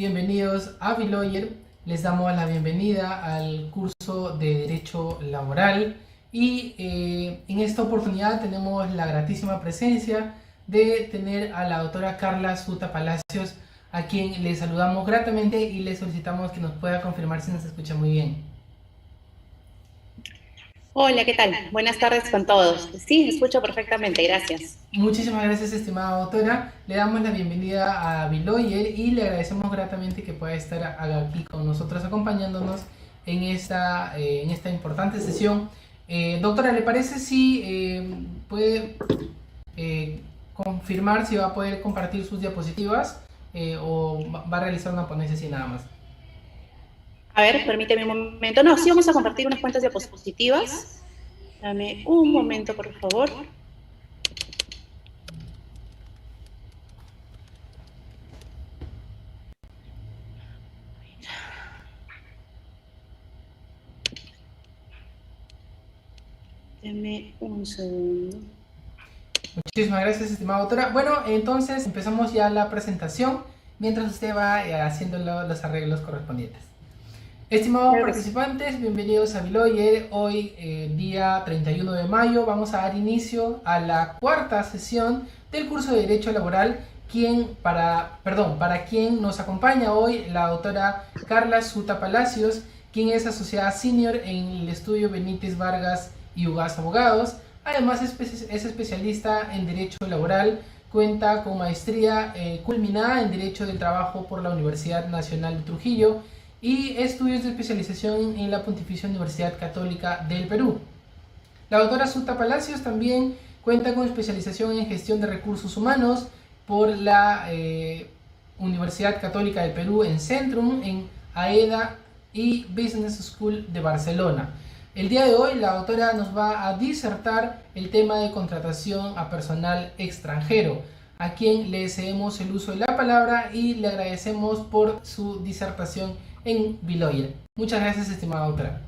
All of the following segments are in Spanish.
bienvenidos a Bilawyer. Les damos la bienvenida al curso de Derecho Laboral y en esta oportunidad tenemos la gratísima presencia de tener a la doctora Carla Suta Palacios, a quien le saludamos gratamente y le solicitamos que nos pueda confirmar si nos escucha muy bien. Hola, ¿qué tal? Buenas tardes con todos. Sí, escucho perfectamente, gracias. Muchísimas gracias, estimada doctora. Le damos la bienvenida a Bilawyer y le agradecemos gratamente que pueda estar aquí con nosotros acompañándonos en esta importante sesión. Doctora, ¿le parece si puede eh, confirmar si va a poder compartir sus diapositivas o va a realizar una ponencia así nada más? A ver, permíteme un momento. No, sí vamos a compartir unas cuantas diapositivas. Dame un momento, por favor. Dame un segundo. Muchísimas gracias, estimada doctora. Bueno, entonces empezamos ya la presentación mientras usted va haciendo los arreglos correspondientes. Estimados Claro que sí. participantes, bienvenidos a Bilawyer. Hoy, día 31 de mayo, vamos a dar inicio a la cuarta sesión del curso de Derecho Laboral. Para quien nos acompaña hoy, la doctora Carla Suta Palacios, quien es asociada senior en el estudio Benítez Vargas y Ugaz Abogados. Además, es especialista en Derecho Laboral. Cuenta con maestría culminada en Derecho del Trabajo por la Universidad Nacional de Trujillo y estudios de especialización en la Pontificia Universidad Católica del Perú. La doctora Suta Palacios también cuenta con especialización en gestión de recursos humanos por la Universidad Católica del Perú en Centrum, en AEDA y Business School de Barcelona. El día de hoy la doctora nos va a disertar el tema de contratación a personal extranjero, a quien le cedemos el uso de la palabra y le agradecemos por su disertación en Bilawyer. Muchas gracias, estimada doctora.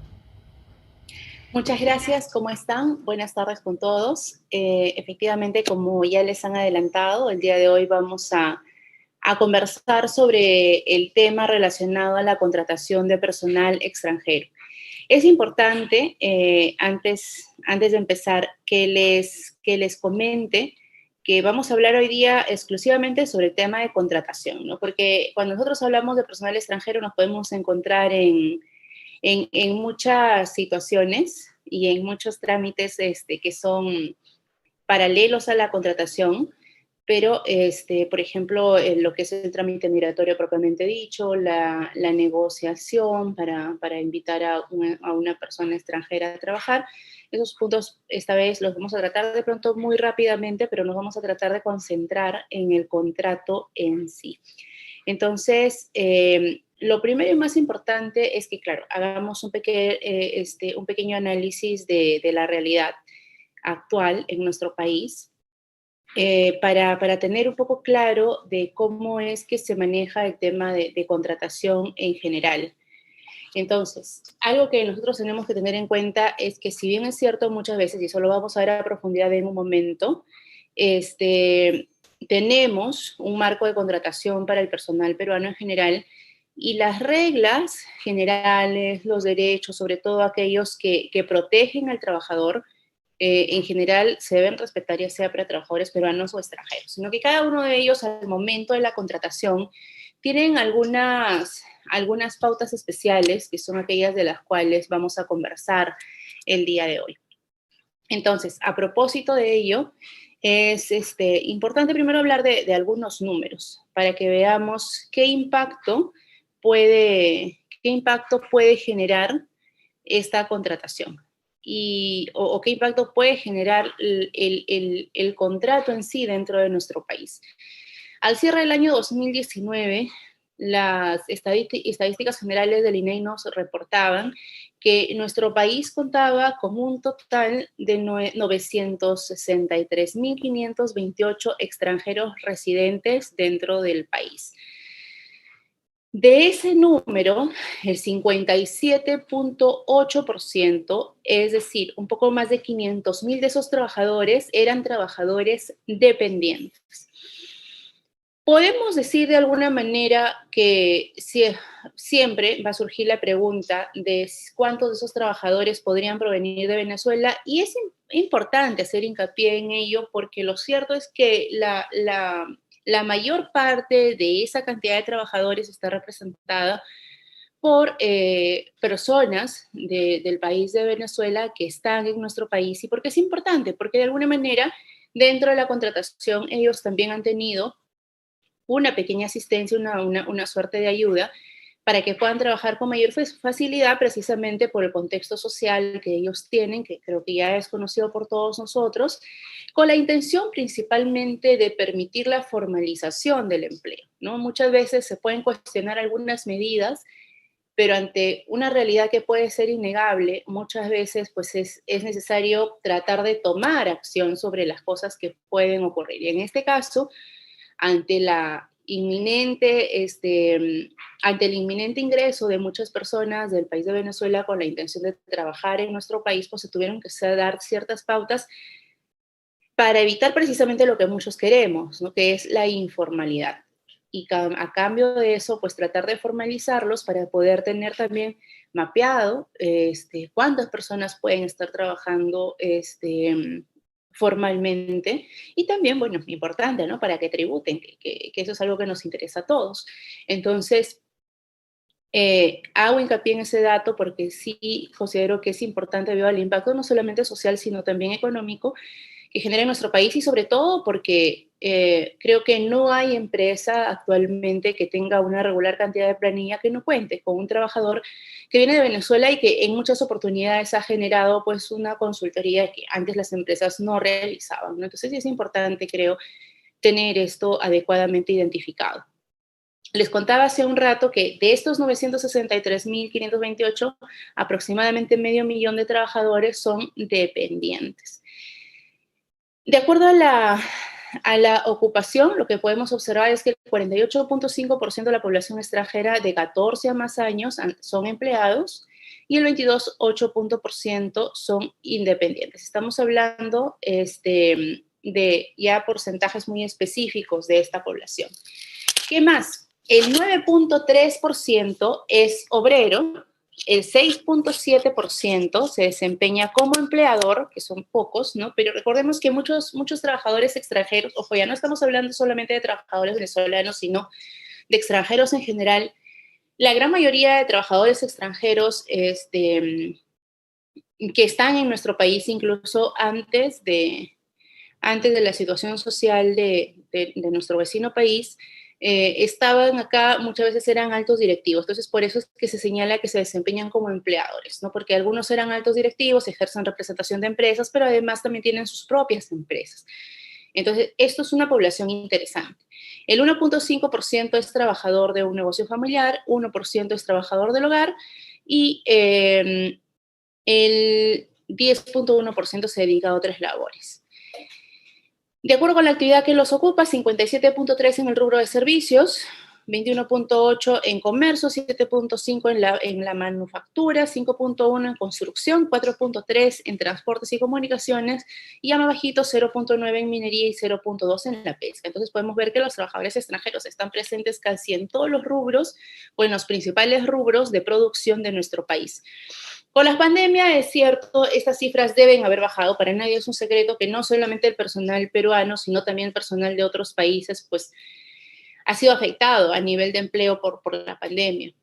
Muchas gracias, ¿cómo están? Buenas tardes con todos. Efectivamente, como ya les han adelantado, el día de hoy vamos a conversar sobre el tema relacionado a la contratación de personal extranjero. Es importante, antes de empezar, que les comente que vamos a hablar hoy día exclusivamente sobre el tema de contratación, ¿no? Porque cuando nosotros hablamos de personal extranjero nos podemos encontrar en muchas situaciones y en muchos trámites que son paralelos a la contratación, pero, por ejemplo, lo que es el trámite migratorio propiamente dicho, la negociación para invitar a una persona extranjera a trabajar, esos puntos esta vez los vamos a tratar de pronto muy rápidamente, pero nos vamos a tratar de concentrar en el contrato en sí. Entonces, lo primero y más importante es que, claro, hagamos un pequeño análisis de la realidad actual en nuestro país, para tener un poco claro de cómo es que se maneja el tema de contratación en general. Entonces, algo que nosotros tenemos que tener en cuenta es que si bien es cierto muchas veces, y eso lo vamos a ver a profundidad en un momento, tenemos un marco de contratación para el personal peruano en general y las reglas generales, los derechos, sobre todo aquellos que protegen al trabajador, en general se deben respetar ya sea para trabajadores peruanos o extranjeros, sino que cada uno de ellos al momento de la contratación tienen algunas pautas especiales que son aquellas de las cuales vamos a conversar el día de hoy. Entonces, a propósito de ello, es importante primero hablar de algunos números para que veamos qué impacto puede generar esta contratación o qué impacto puede generar el contrato en sí dentro de nuestro país. Al cierre del año 2019, las estadísticas generales del INEI nos reportaban que nuestro país contaba con un total de 963.528 extranjeros residentes dentro del país. De ese número, el 57.8%, es decir, un poco más de 500.000 de esos trabajadores eran trabajadores dependientes. Podemos decir de alguna manera que siempre va a surgir la pregunta de cuántos de esos trabajadores podrían provenir de Venezuela, y es importante hacer hincapié en ello porque lo cierto es que la mayor parte de esa cantidad de trabajadores está representada por personas del país de Venezuela que están en nuestro país. ¿Y por qué es importante? Porque de alguna manera dentro de la contratación ellos también han tenido una pequeña asistencia, una suerte de ayuda para que puedan trabajar con mayor facilidad precisamente por el contexto social que ellos tienen, que creo que ya es conocido por todos nosotros, con la intención principalmente de permitir la formalización del empleo, ¿no? Muchas veces se pueden cuestionar algunas medidas, pero ante una realidad que puede ser innegable, muchas veces pues es necesario tratar de tomar acción sobre las cosas que pueden ocurrir. Y en este caso, ante la ante el inminente ingreso de muchas personas del país de Venezuela con la intención de trabajar en nuestro país, pues se tuvieron que dar ciertas pautas para evitar precisamente lo que muchos queremos, ¿no? Que es la informalidad. Y a cambio de eso, pues tratar de formalizarlos para poder tener también mapeado cuántas personas pueden estar trabajando formalmente, y también, bueno, importante, ¿no? Para que tributen, que eso es algo que nos interesa a todos. Entonces, hago hincapié en ese dato porque sí considero que es importante debido al impacto no solamente social, sino también económico que genera en nuestro país, y sobre todo porque creo que no hay empresa actualmente que tenga una regular cantidad de planilla que no cuente con un trabajador que viene de Venezuela y que en muchas oportunidades ha generado pues una consultoría que antes las empresas no realizaban, ¿no? Entonces sí es importante, creo, tener esto adecuadamente identificado. Les contaba hace un rato que de estos 963.528, aproximadamente medio millón de trabajadores son dependientes. De acuerdo a la ocupación, lo que podemos observar es que el 48.5% de la población extranjera de 14 a más años son empleados y el 22.8% son independientes. Estamos hablando de ya porcentajes muy específicos de esta población. ¿Qué más? El 9.3% es obrero, el 6.7% se desempeña como empleador, que son pocos, ¿no? Pero recordemos que muchos trabajadores extranjeros, ojo, ya no estamos hablando solamente de trabajadores venezolanos, sino de extranjeros en general. La gran mayoría de trabajadores extranjeros que están en nuestro país incluso antes de la situación social de nuestro vecino país, estaban acá, muchas veces eran altos directivos. Entonces, por eso es que se señala que se desempeñan como empleadores, ¿no? Porque algunos eran altos directivos, ejercen representación de empresas, pero además también tienen sus propias empresas. Entonces, esto es una población interesante. El 1.5% es trabajador de un negocio familiar, 1% es trabajador del hogar y el 10.1% se dedica a otras labores. De acuerdo con la actividad que los ocupa, 57.3 en el rubro de servicios, 21.8 en comercio, 7.5 en la manufactura, 5.1 en construcción, 4.3 en transportes y comunicaciones, y ya más bajito 0.9 en minería y 0.2 en la pesca. Entonces podemos ver que los trabajadores extranjeros están presentes casi en todos los rubros o en los principales rubros de producción de nuestro país. Con la pandemia, es cierto, estas cifras deben haber bajado. Para nadie es un secreto que no solamente el personal peruano, sino también el personal de otros países, pues ha sido afectado a nivel de empleo por la pandemia.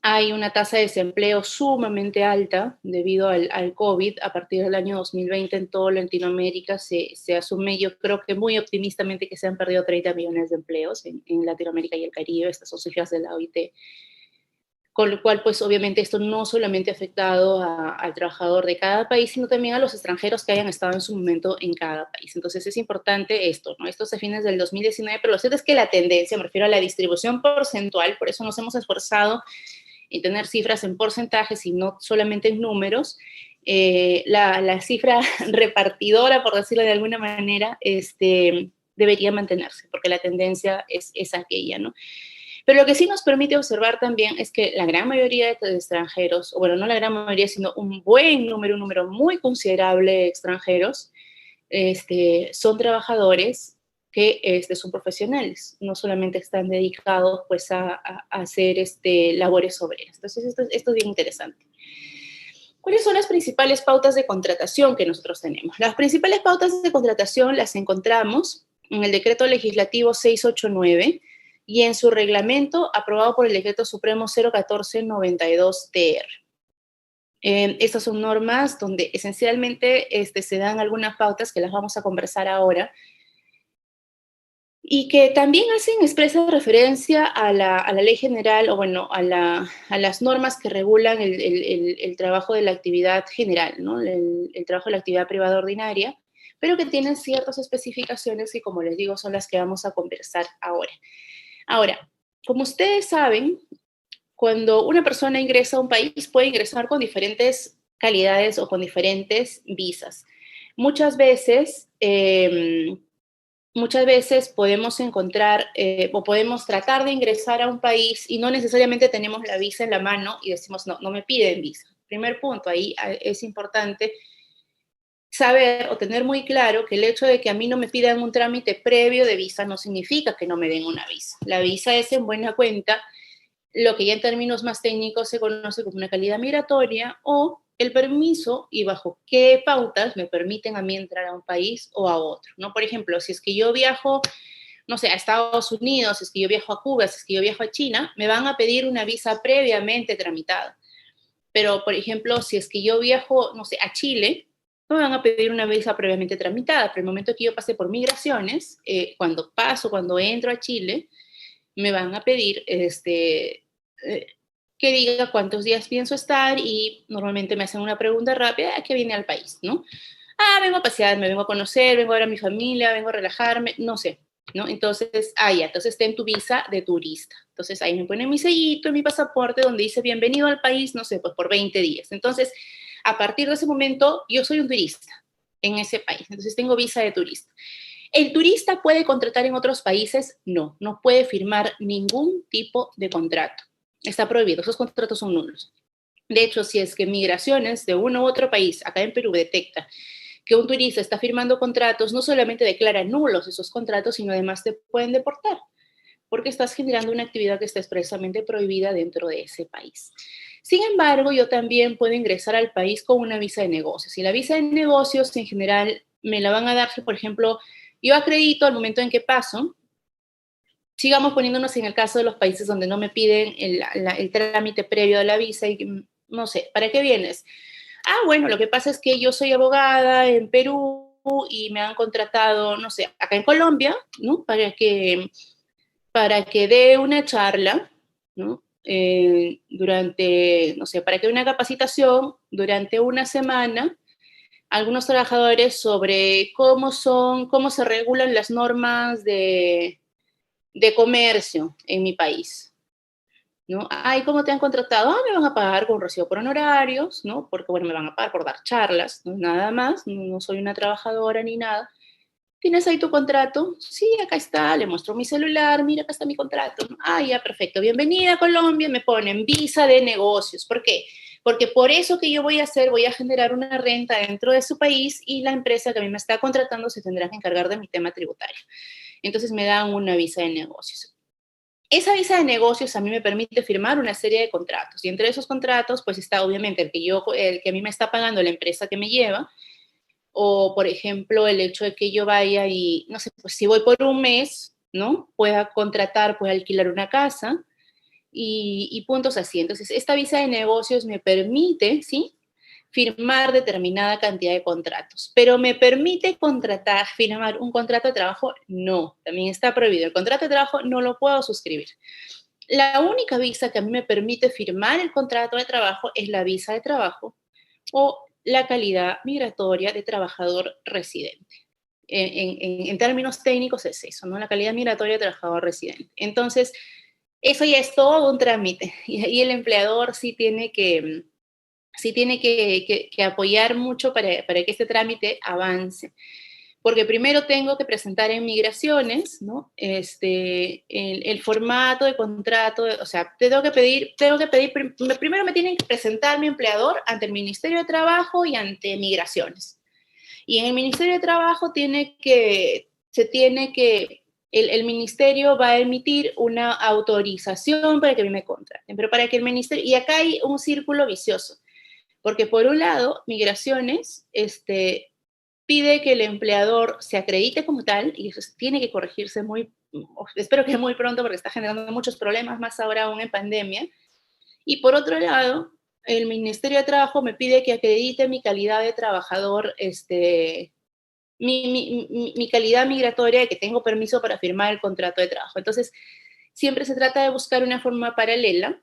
Hay una tasa de desempleo sumamente alta debido al COVID. A partir del año 2020 en toda Latinoamérica se asume, yo creo que muy optimistamente, que se han perdido 30 millones de empleos en Latinoamérica y el Caribe. Estas son cifras de la OIT. Con lo cual, pues obviamente esto no solamente ha afectado al trabajador de cada país, sino también a los extranjeros que hayan estado en su momento en cada país. Entonces es importante esto, ¿no? Esto es a fines del 2019, pero lo cierto es que la tendencia, me refiero a la distribución porcentual, por eso nos hemos esforzado en tener cifras en porcentajes y no solamente en números. La cifra repartidora, por decirlo de alguna manera, debería mantenerse, porque la tendencia es aquella, ¿no? Pero lo que sí nos permite observar también es que la gran mayoría de extranjeros, o bueno, no la gran mayoría, sino un número muy considerable de extranjeros, son trabajadores que son profesionales, no solamente están dedicados pues a hacer labores obreras. Entonces esto es bien interesante. ¿Cuáles son las principales pautas de contratación que nosotros tenemos? Las principales pautas de contratación las encontramos en el Decreto Legislativo 689 y en su reglamento aprobado por el Decreto Supremo 014-92-TR. Estas son normas donde esencialmente se dan algunas pautas que las vamos a conversar ahora y que también hacen expresa referencia a la ley general, o bueno, a las normas que regulan el trabajo de la actividad general, ¿no? El trabajo de la actividad privada ordinaria, pero que tienen ciertas especificaciones que, como les digo, son las que vamos a conversar ahora. Ahora, como ustedes saben, cuando una persona ingresa a un país, puede ingresar con diferentes calidades o con diferentes visas. Muchas veces podemos encontrar o podemos tratar de ingresar a un país y no necesariamente tenemos la visa en la mano y decimos, no me piden visa. Primer punto, ahí es importante saber o tener muy claro que el hecho de que a mí no me pidan un trámite previo de visa no significa que no me den una visa. La visa es en buena cuenta lo que ya en términos más técnicos se conoce como una calidad migratoria o el permiso y bajo qué pautas me permiten a mí entrar a un país o a otro, ¿no? Por ejemplo, si es que yo viajo, no sé, a Estados Unidos, si es que yo viajo a Cuba, si es que yo viajo a China, me van a pedir una visa previamente tramitada. Pero, por ejemplo, si es que yo viajo, no sé, a Chile, no me van a pedir una visa previamente tramitada. Pero el momento que yo pase por migraciones, cuando entro a Chile, me van a pedir que diga cuántos días pienso estar y normalmente me hacen una pregunta rápida, ¿a qué viene al país? ¿No? Vengo a pasear, me vengo a conocer, vengo a ver a mi familia, vengo a relajarme, no sé, ¿no? Entonces, entonces ten tu visa de turista. Entonces ahí me ponen mi sellito en mi pasaporte donde dice bienvenido al país, no sé, pues por 20 días. Entonces, a partir de ese momento, yo soy un turista en ese país. Entonces tengo visa de turista. ¿El turista puede contratar en otros países? No puede firmar ningún tipo de contrato. Está prohibido, esos contratos son nulos. De hecho, si es que Migraciones de uno u otro país, acá en Perú, detecta que un turista está firmando contratos, no solamente declara nulos esos contratos, sino además te pueden deportar, porque estás generando una actividad que está expresamente prohibida dentro de ese país. Sin embargo, yo también puedo ingresar al país con una visa de negocios. Y la visa de negocios, en general, me la van a dar si, por ejemplo, yo acredito al momento en que paso. Sigamos poniéndonos en el caso de los países donde no me piden el trámite previo de la visa y no sé, ¿para qué vienes? Bueno, lo que pasa es que yo soy abogada en Perú y me han contratado, no sé, acá en Colombia, ¿no? Para que dé una charla, ¿no? Durante, no sé, para que dé una capacitación durante una semana a algunos trabajadores sobre cómo se regulan las normas de comercio en mi país, ¿no? ¿Cómo te han contratado? Me van a pagar con recibo por honorarios, ¿no? Porque, bueno, me van a pagar por dar charlas, ¿no? Nada más, no soy una trabajadora ni nada. ¿Tienes ahí tu contrato? Sí, acá está, le muestro mi celular, mira, acá está mi contrato. Ya, perfecto, bienvenida a Colombia, me ponen visa de negocios. ¿Por qué? Porque por eso que yo voy a hacer, voy a generar una renta dentro de su país y la empresa que a mí me está contratando se tendrá que encargar de mi tema tributario. Entonces me dan una visa de negocios. Esa visa de negocios a mí me permite firmar una serie de contratos y entre esos contratos pues está obviamente el que a mí me está pagando la empresa que me lleva o por ejemplo el hecho de que yo vaya y no sé, pues si voy por un mes, ¿no? Pueda alquilar una casa y puntos así. Entonces esta visa de negocios me permite, ¿sí? Firmar determinada cantidad de contratos. ¿Pero me permite firmar un contrato de trabajo? No, también está prohibido. El contrato de trabajo no lo puedo suscribir. La única visa que a mí me permite firmar el contrato de trabajo es la visa de trabajo o la calidad migratoria de trabajador residente. En términos técnicos es eso, ¿no? La calidad migratoria de trabajador residente. Entonces, eso ya es todo un trámite y el empleador sí tiene que apoyar mucho para que este trámite avance. Porque primero tengo que presentar en migraciones, ¿no? El formato de contrato, o sea, tengo que pedir, primero me tienen que presentar mi empleador ante el Ministerio de Trabajo y ante migraciones. Y en el Ministerio de Trabajo tiene que se tiene que, el ministerio va a emitir una autorización para que a mí me contraten, pero para que el ministerio, y acá hay un círculo vicioso, porque por un lado, migraciones, pide que el empleador se acredite como tal, y eso tiene que corregirse espero que muy pronto, porque está generando muchos problemas, más ahora aún en pandemia. Y por otro lado, el Ministerio de Trabajo me pide que acredite mi calidad de trabajador, mi calidad migratoria, de que tengo permiso para firmar el contrato de trabajo. Entonces, siempre se trata de buscar una forma paralela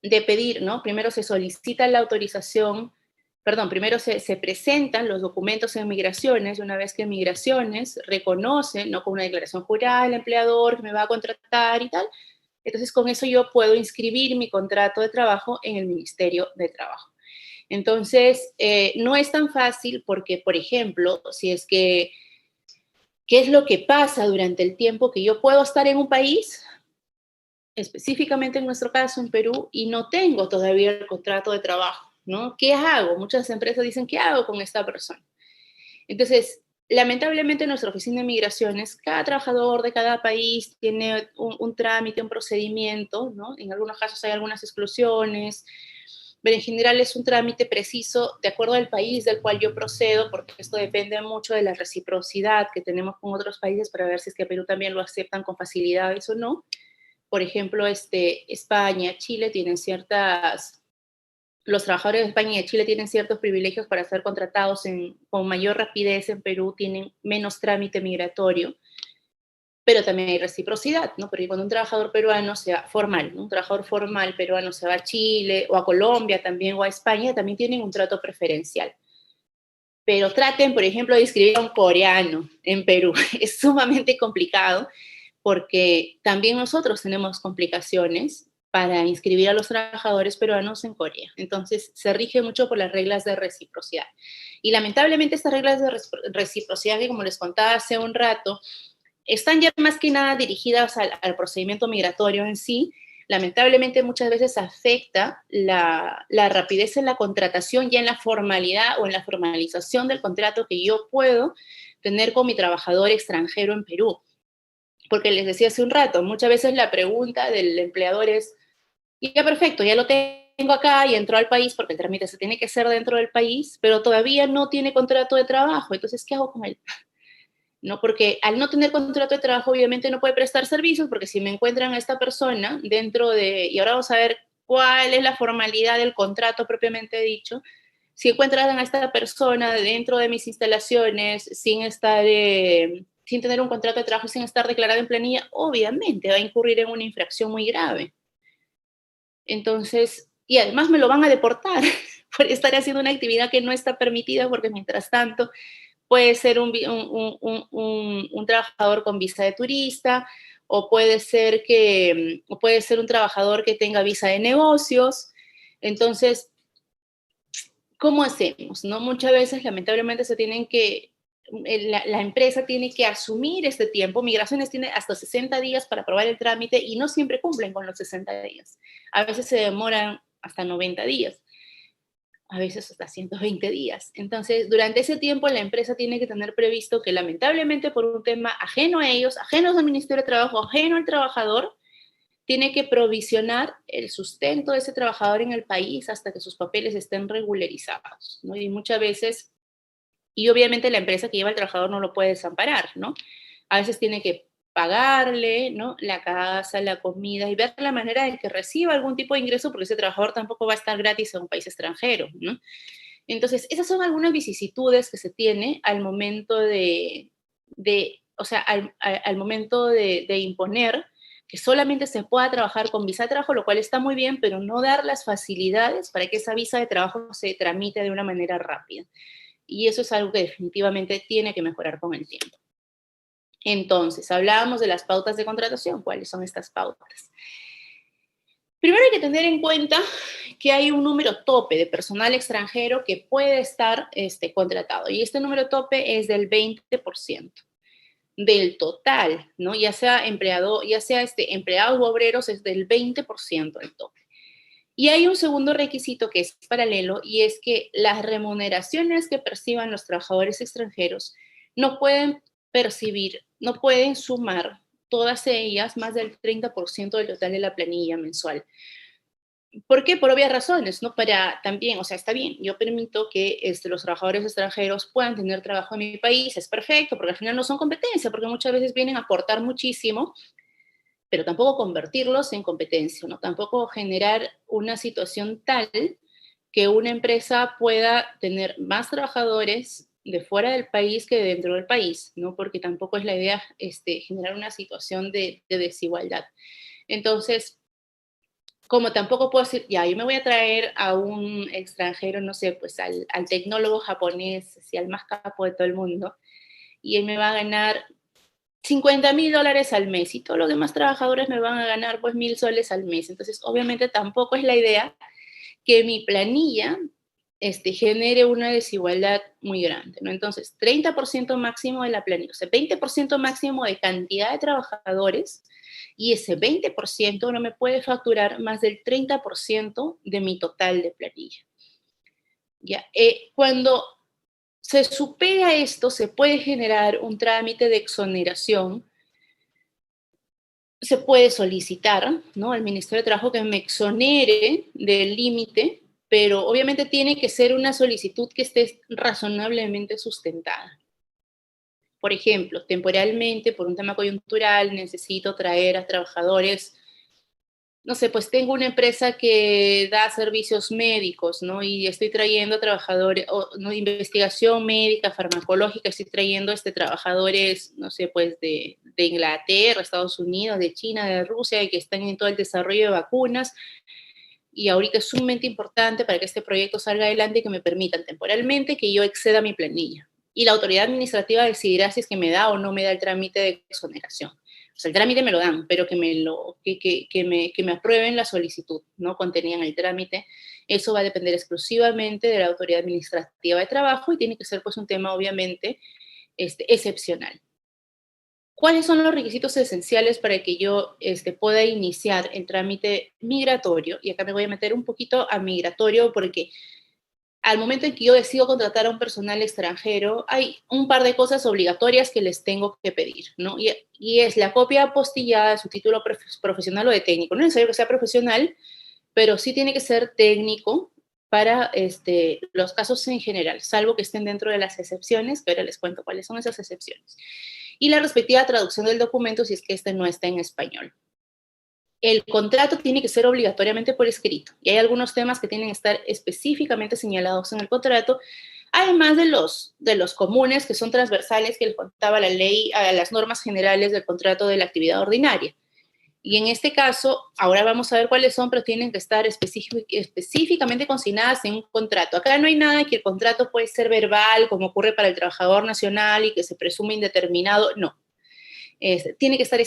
de pedir, ¿no? Primero se solicita la autorización, perdón, primero se presentan los documentos en migraciones, y una vez que migraciones reconoce, ¿no? Con una declaración jurada, el empleador que me va a contratar y tal, entonces con eso yo puedo inscribir mi contrato de trabajo en el Ministerio de Trabajo. Entonces, no es tan fácil porque, por ejemplo, si es que, ¿qué es lo que pasa durante el tiempo que yo puedo estar en un país, específicamente en nuestro caso en Perú, y no tengo todavía el contrato de trabajo, ¿no? ¿Qué hago? Muchas empresas dicen, ¿qué hago con esta persona? Entonces, lamentablemente en nuestra oficina de migraciones, cada trabajador de cada país tiene un trámite, un procedimiento, ¿no? En algunos casos hay algunas exclusiones, pero en general es un trámite preciso de acuerdo al país del cual yo procedo, porque esto depende mucho de la reciprocidad que tenemos con otros países para ver si es que a Perú también lo aceptan con facilidades o no. Por ejemplo, España, Chile tienen los trabajadores de España y de Chile tienen ciertos privilegios para ser contratados con mayor rapidez. En Perú tienen menos trámite migratorio, pero también hay reciprocidad, ¿no? Porque cuando un trabajador peruano formal, ¿no? Un trabajador formal peruano se va a Chile o a Colombia también o a España, también tienen un trato preferencial. Pero traten, por ejemplo, de inscribir a un coreano en Perú. Es sumamente complicado porque también nosotros tenemos complicaciones para inscribir a los trabajadores peruanos en Corea. Entonces, se rige mucho por las reglas de reciprocidad. Y lamentablemente estas reglas de reciprocidad, que como les contaba hace un rato, están ya más que nada dirigidas al procedimiento migratorio en sí. Lamentablemente muchas veces afecta la rapidez en la contratación, ya en la formalidad o en la formalización del contrato que yo puedo tener con mi trabajador extranjero en Perú. Porque les decía hace un rato, muchas veces la pregunta del empleador es, ya perfecto, ya lo tengo acá y entró al país porque el trámite se tiene que hacer dentro del país, pero todavía no tiene contrato de trabajo, entonces, ¿qué hago con él? ¿No? Porque al no tener contrato de trabajo, obviamente no puede prestar servicios, porque si me encuentran a esta persona dentro y ahora vamos a ver cuál es la formalidad del contrato propiamente dicho, si encuentran a esta persona dentro de mis instalaciones sin tener un contrato de trabajo, sin estar declarado en planilla, obviamente va a incurrir en una infracción muy grave. Entonces, y además me lo van a deportar por estar haciendo una actividad que no está permitida, porque mientras tanto puede ser un trabajador con visa de turista, o puede ser un trabajador que tenga visa de negocios. Entonces, ¿cómo hacemos? ¿No? Muchas veces, lamentablemente, la empresa tiene que asumir este tiempo. Migraciones tiene hasta 60 días para aprobar el trámite y no siempre cumplen con los 60 días. A veces se demoran hasta 90 días, a veces hasta 120 días. Entonces, durante ese tiempo, la empresa tiene que tener previsto que, lamentablemente, por un tema ajeno a ellos, ajenos al Ministerio de Trabajo, ajeno al trabajador, tiene que provisionar el sustento de ese trabajador en el país hasta que sus papeles estén regularizados, ¿no? Y muchas veces, y obviamente la empresa que lleva al trabajador no lo puede desamparar, ¿no? A veces tiene que pagarle, ¿no? La casa, la comida, y ver la manera de que reciba algún tipo de ingreso, porque ese trabajador tampoco va a estar gratis en un país extranjero, ¿no? Entonces, esas son algunas vicisitudes que se tiene al momento al momento de imponer que solamente se pueda trabajar con visa de trabajo, lo cual está muy bien, pero no dar las facilidades para que esa visa de trabajo se tramite de una manera rápida. Y eso es algo que definitivamente tiene que mejorar con el tiempo. Entonces, hablábamos de las pautas de contratación. ¿Cuáles son estas pautas? Primero hay que tener en cuenta que hay un número tope de personal extranjero que puede estar contratado, y este número tope es del 20% del total, ¿no? Ya sea empleados u obreros, es del 20% del tope. Y hay un segundo requisito que es paralelo, y es que las remuneraciones que perciban los trabajadores extranjeros no pueden percibir, no pueden sumar todas ellas más del 30% del total de la planilla mensual. ¿Por qué? Por obvias razones, ¿no? Para también, o sea, está bien, yo permito que los trabajadores extranjeros puedan tener trabajo en mi país, es perfecto, porque al final no son competencia, porque muchas veces vienen a aportar muchísimo, pero tampoco convertirlos en competencia, ¿no? Tampoco generar una situación tal que una empresa pueda tener más trabajadores de fuera del país que dentro del país, ¿no? Porque tampoco es la idea generar una situación de desigualdad. Entonces, como tampoco puedo decir, ya, yo me voy a traer a un extranjero, no sé, pues al tecnólogo japonés, así, al más capo de todo el mundo, y él me va a ganar $50,000 al mes, y todos los demás trabajadores me van a ganar pues 1,000 soles al mes. Entonces, obviamente tampoco es la idea que mi planilla genere una desigualdad muy grande, ¿no? Entonces, 30% máximo de la planilla, o sea, 20% máximo de cantidad de trabajadores, y ese 20% no me puede facturar más del 30% de mi total de planilla. ¿Ya? Cuando se supera esto, se puede generar un trámite de exoneración, se puede solicitar, ¿no?, al Ministerio de Trabajo que me exonere del límite, pero obviamente tiene que ser una solicitud que esté razonablemente sustentada. Por ejemplo, temporalmente, por un tema coyuntural, necesito traer a trabajadores, no sé, pues tengo una empresa que da servicios médicos, ¿no? Y estoy trayendo trabajadores, o no, investigación médica, farmacológica, estoy trayendo trabajadores, no sé, pues de Inglaterra, Estados Unidos, de China, de Rusia, y que están en todo el desarrollo de vacunas. Y ahorita es sumamente importante para que este proyecto salga adelante y que me permitan temporalmente que yo exceda mi planilla. Y la autoridad administrativa decidirá si es que me da o no me da el trámite de exoneración. O sea, el trámite me lo dan, pero que me aprueben la solicitud, ¿no?, contenida en el trámite. Eso va a depender exclusivamente de la autoridad administrativa de trabajo, y tiene que ser pues un tema obviamente excepcional. ¿Cuáles son los requisitos esenciales para que yo pueda iniciar el trámite migratorio? Y acá me voy a meter un poquito a migratorio, porque al momento en que yo decido contratar a un personal extranjero, hay un par de cosas obligatorias que les tengo que pedir, ¿no? Y es la copia apostillada de su título profesional o de técnico. No es necesario que sea profesional, pero sí tiene que ser técnico para los casos en general, salvo que estén dentro de las excepciones, que ahora les cuento cuáles son esas excepciones. Y la respectiva traducción del documento si es que no está en español. El contrato tiene que ser obligatoriamente por escrito, y hay algunos temas que tienen que estar específicamente señalados en el contrato, además de los comunes, que son transversales, que les contaba la ley, a las normas generales del contrato de la actividad ordinaria. Y en este caso, ahora vamos a ver cuáles son, pero tienen que estar específicamente consignadas en un contrato. Acá no hay nada que el contrato puede ser verbal, como ocurre para el trabajador nacional y que se presume indeterminado. No. Tiene que estar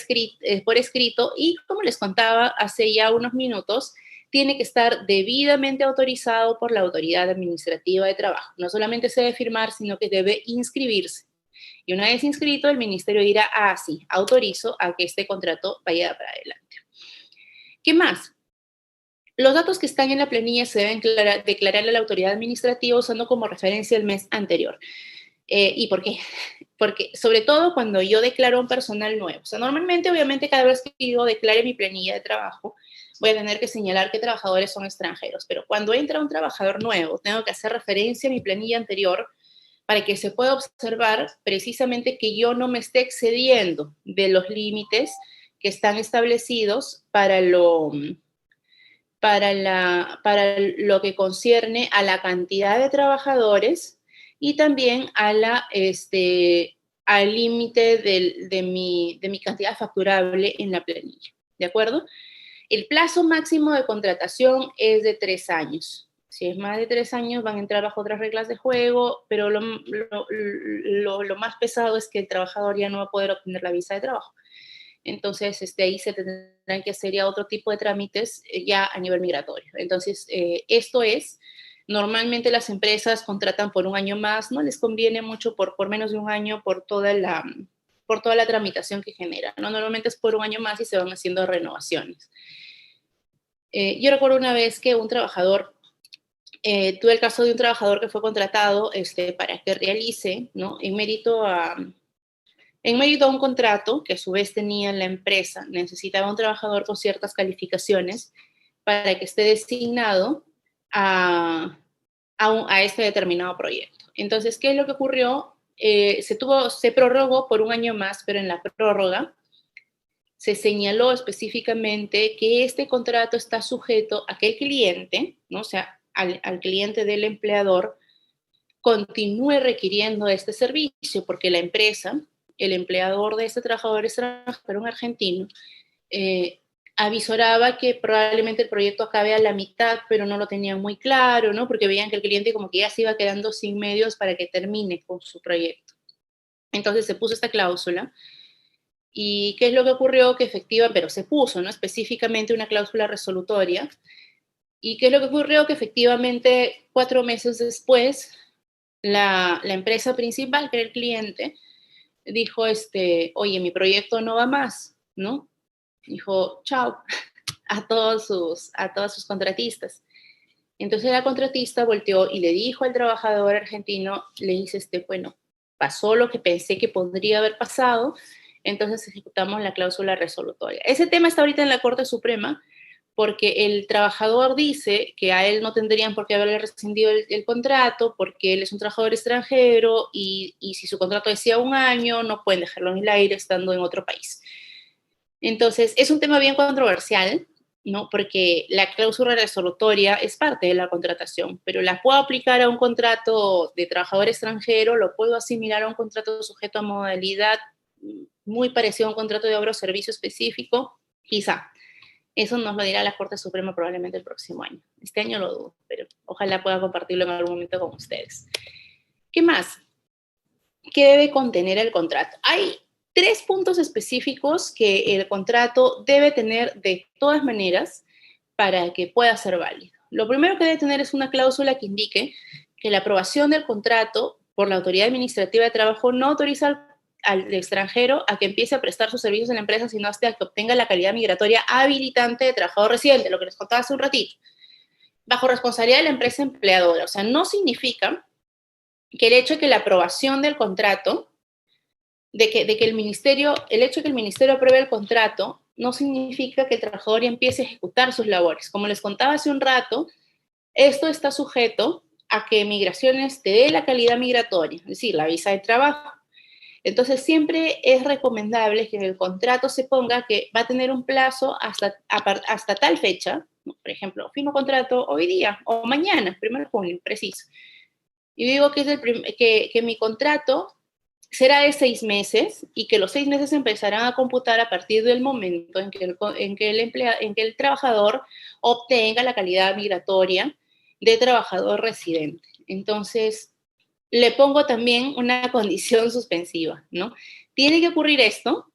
por escrito, y como les contaba hace ya unos minutos, tiene que estar debidamente autorizado por la autoridad administrativa de trabajo. No solamente se debe firmar, sino que debe inscribirse. Y una vez inscrito, el ministerio dirá, ah, sí, autorizo a que este contrato vaya para adelante. ¿Qué más? Los datos que están en la planilla se deben declarar a la autoridad administrativa usando como referencia el mes anterior. ¿Y por qué? Porque sobre todo cuando yo declaro un personal nuevo. O sea, normalmente, obviamente, cada vez que yo declare mi planilla de trabajo, voy a tener que señalar qué trabajadores son extranjeros. Pero cuando entra un trabajador nuevo, tengo que hacer referencia a mi planilla anterior para que se pueda observar precisamente que yo no me esté excediendo de los límites que están establecidos para lo que concierne a la cantidad de trabajadores, y también al límite de mi cantidad facturable en la planilla. ¿De acuerdo? El plazo máximo de contratación es de 3 años. Si es más de 3 años, van a entrar bajo otras reglas de juego, pero lo más pesado es que el trabajador ya no va a poder obtener la visa de trabajo. Entonces, ahí se tendrán que hacer ya otro tipo de trámites ya a nivel migratorio. Entonces, esto es, normalmente las empresas contratan por un año más, no les conviene mucho por menos de un año por toda la tramitación que genera, ¿no? Normalmente es por un año más y se van haciendo renovaciones. Yo recuerdo una vez que tuve el caso de un trabajador que fue contratado para que realice, ¿no?, en mérito a En medio de un contrato que a su vez tenía la empresa, necesitaba un trabajador con ciertas calificaciones para que esté designado a este determinado proyecto. Entonces, ¿qué es lo que ocurrió? Se prorrogó por un año más, pero en la prórroga se señaló específicamente que este contrato está sujeto a que el cliente, ¿no? O sea, al cliente del empleador, continúe requiriendo este servicio, porque la empresa, el empleador de este trabajador extranjero, un argentino, eh, avisoraba que probablemente el proyecto acabe a la mitad, pero no lo tenían muy claro, ¿no? Porque veían que el cliente como que ya se iba quedando sin medios para que termine con su proyecto. Entonces se puso esta cláusula. ¿Y qué es lo que ocurrió? Que efectivamente, pero se puso, ¿no? Específicamente una cláusula resolutoria. ¿Y qué es lo que ocurrió? Que efectivamente 4 meses después, la empresa principal, que era el cliente, dijo, oye, mi proyecto no va más, ¿no? Dijo, chao, a todos sus contratistas. Entonces la contratista volteó y le dijo al trabajador argentino, le dice, bueno, pasó lo que pensé que podría haber pasado, entonces ejecutamos la cláusula resolutoria. Ese tema está ahorita en la Corte Suprema porque el trabajador dice que a él no tendrían por qué haberle rescindido el contrato porque él es un trabajador extranjero y si su contrato decía un año, no pueden dejarlo en el aire estando en otro país. Entonces, es un tema bien controversial, ¿no? Porque la cláusula resolutoria es parte de la contratación, pero la puedo aplicar a un contrato de trabajador extranjero, lo puedo asimilar a un contrato sujeto a modalidad muy parecido a un contrato de obra o servicio específico, quizá. Eso nos lo dirá la Corte Suprema probablemente el próximo año. Este año lo dudo, pero ojalá pueda compartirlo en algún momento con ustedes. ¿Qué más? ¿Qué debe contener el contrato? Hay 3 puntos específicos que el contrato debe tener de todas maneras para que pueda ser válido. Lo primero que debe tener es una cláusula que indique que la aprobación del contrato por la Autoridad Administrativa de Trabajo no autoriza al extranjero a que empiece a prestar sus servicios en la empresa, sino hasta que obtenga la calidad migratoria habilitante de trabajador residente, lo que les contaba hace un ratito, bajo responsabilidad de la empresa empleadora. O sea, no significa que el hecho de que la aprobación del contrato, de que el hecho de que el ministerio apruebe el contrato, no significa que el trabajador ya empiece a ejecutar sus labores. Como les contaba hace un rato, esto está sujeto a que Migraciones te dé la calidad migratoria, es decir, la visa de trabajo. Entonces, siempre es recomendable que en el contrato se ponga que va a tener un plazo hasta tal fecha, ¿no? Por ejemplo, firmo contrato hoy día o mañana, 1 de junio, preciso. Y digo que mi contrato será de 6 meses y que los 6 meses empezarán a computar a partir del momento en que el trabajador obtenga la calidad migratoria de trabajador residente. Entonces, le pongo también una condición suspensiva, ¿no? Tiene que ocurrir esto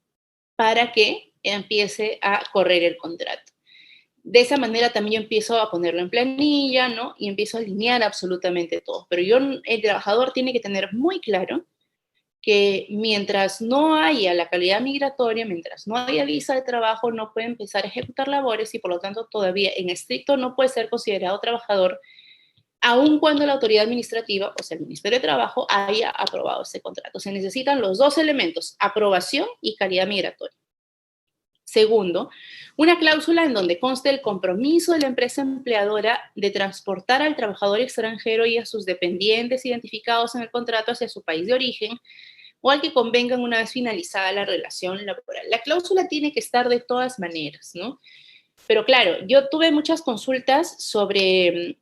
para que empiece a correr el contrato. De esa manera también yo empiezo a ponerlo en planilla, ¿no? Y empiezo a alinear absolutamente todo. Pero el trabajador tiene que tener muy claro que mientras no haya la calidad migratoria, mientras no haya visa de trabajo, no puede empezar a ejecutar labores y por lo tanto todavía en estricto no puede ser considerado trabajador, aun cuando la autoridad administrativa, o sea, el Ministerio de Trabajo, haya aprobado ese contrato. Se necesitan los 2 elementos, aprobación y calidad migratoria. Segundo, una cláusula en donde conste el compromiso de la empresa empleadora de transportar al trabajador extranjero y a sus dependientes identificados en el contrato hacia su país de origen o al que convengan una vez finalizada la relación laboral. La cláusula tiene que estar de todas maneras, ¿no? Pero claro, yo tuve muchas consultas sobre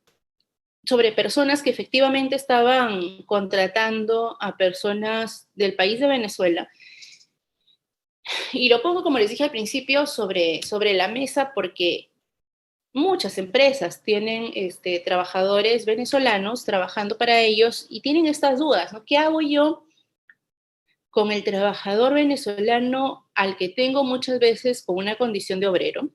personas que efectivamente estaban contratando a personas del país de Venezuela. Y lo pongo, como les dije al principio, sobre la mesa porque muchas empresas tienen trabajadores venezolanos trabajando para ellos y tienen estas dudas, ¿no? ¿Qué hago yo con el trabajador venezolano al que tengo muchas veces con una condición de obrero?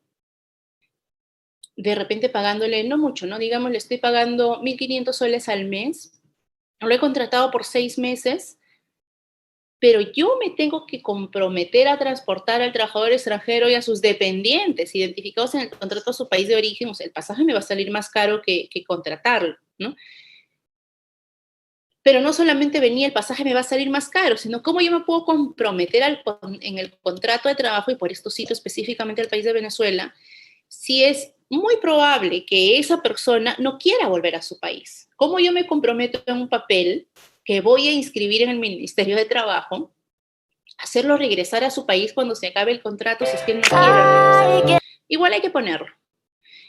De repente pagándole no mucho, ¿no? Digamos, le estoy pagando 1.500 soles al mes, lo he contratado por 6 meses, pero yo me tengo que comprometer a transportar al trabajador extranjero y a sus dependientes identificados en el contrato a su país de origen. O sea, el pasaje me va a salir más caro que contratarlo, ¿no? Pero no solamente venía el pasaje me va a salir más caro, sino cómo yo me puedo comprometer en el contrato de trabajo, y por esto cito específicamente al país de Venezuela, si es muy probable que esa persona no quiera volver a su país. ¿Cómo yo me comprometo en un papel que voy a inscribir en el Ministerio de Trabajo, hacerlo regresar a su país cuando se acabe el contrato si es que él no quiere regresar? Igual hay que ponerlo.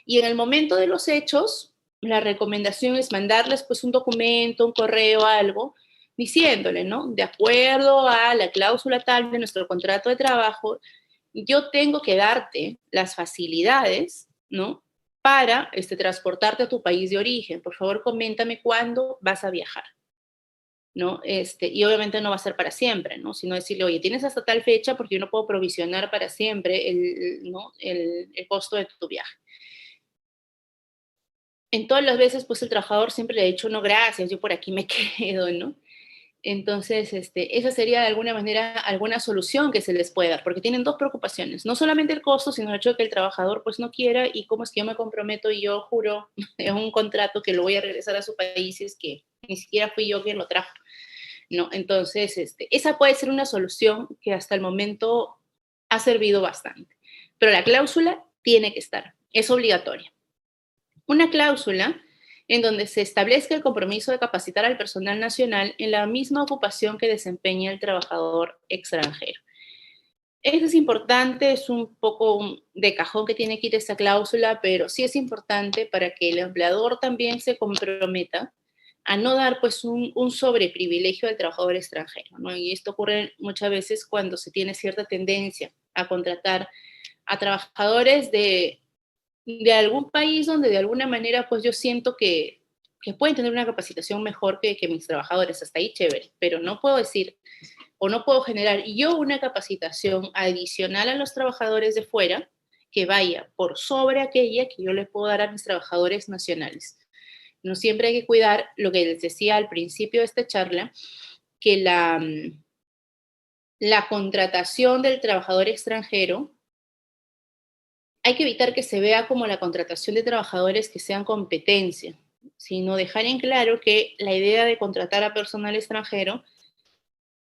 Y en el momento de los hechos, la recomendación es mandarles pues un documento, un correo, algo, diciéndole, ¿no? De acuerdo a la cláusula tal de nuestro contrato de trabajo, yo tengo que darte las facilidades, ¿no? Para transportarte a tu país de origen. Por favor, coméntame cuándo vas a viajar, ¿no? Y obviamente no va a ser para siempre, ¿no? Sino decirle, oye, tienes hasta tal fecha porque yo no puedo provisionar para siempre ¿no? el costo de tu viaje. En todas las veces, pues el trabajador siempre le ha dicho, no, gracias, yo por aquí me quedo, ¿no? Entonces, esa sería de alguna manera alguna solución que se les pueda dar, porque tienen dos preocupaciones, no solamente el costo, sino el hecho de que el trabajador pues no quiera y cómo es que yo me comprometo y yo juro en un contrato que lo voy a regresar a su país y es que ni siquiera fui yo quien lo trajo, ¿no? Entonces, esa puede ser una solución que hasta el momento ha servido bastante, pero la cláusula tiene que estar, es obligatoria. Una cláusula en donde se establezca el compromiso de capacitar al personal nacional en la misma ocupación que desempeña el trabajador extranjero. Eso es importante, es un poco de cajón que tiene que ir esta cláusula, pero sí es importante para que el empleador también se comprometa a no dar pues un sobreprivilegio al trabajador extranjero, ¿no? Y esto ocurre muchas veces cuando se tiene cierta tendencia a contratar a trabajadores de algún país donde de alguna manera pues yo siento que pueden tener una capacitación mejor que mis trabajadores, hasta ahí chévere, pero no puedo decir o no puedo generar yo una capacitación adicional a los trabajadores de fuera que vaya por sobre aquella que yo le puedo dar a mis trabajadores nacionales. No siempre hay que cuidar lo que les decía al principio de esta charla, que la contratación del trabajador extranjero hay que evitar que se vea como la contratación de trabajadores que sean competencia, sino dejar en claro que la idea de contratar a personal extranjero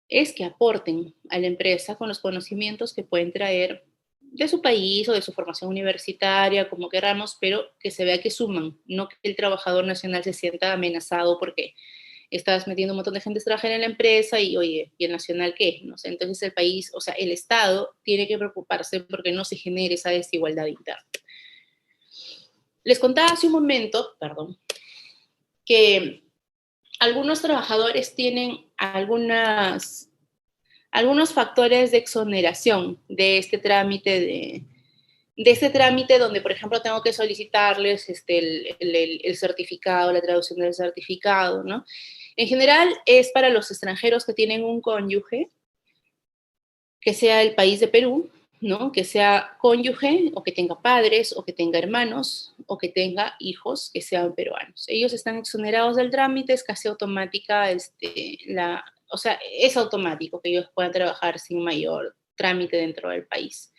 es que aporten a la empresa con los conocimientos que pueden traer de su país o de su formación universitaria, como queramos, pero que se vea que suman, no que el trabajador nacional se sienta amenazado porque estás metiendo un montón de gente extranjera en la empresa y, oye, ¿y el nacional qué? No sé, entonces el país, o sea, el Estado tiene que preocuparse porque no se genere esa desigualdad interna. Les contaba hace un momento, perdón, que algunos trabajadores tienen algunos factores de exoneración de este trámite donde, por ejemplo, tengo que solicitarles el certificado, la traducción del certificado, ¿no? En general es para los extranjeros que tienen un cónyuge, que sea el país de Perú, ¿no? Que sea cónyuge o que tenga padres o que tenga hermanos o que tenga hijos que sean peruanos. Ellos están exonerados del trámite, es casi automática, o sea, es automático que ellos puedan trabajar sin mayor trámite dentro del país.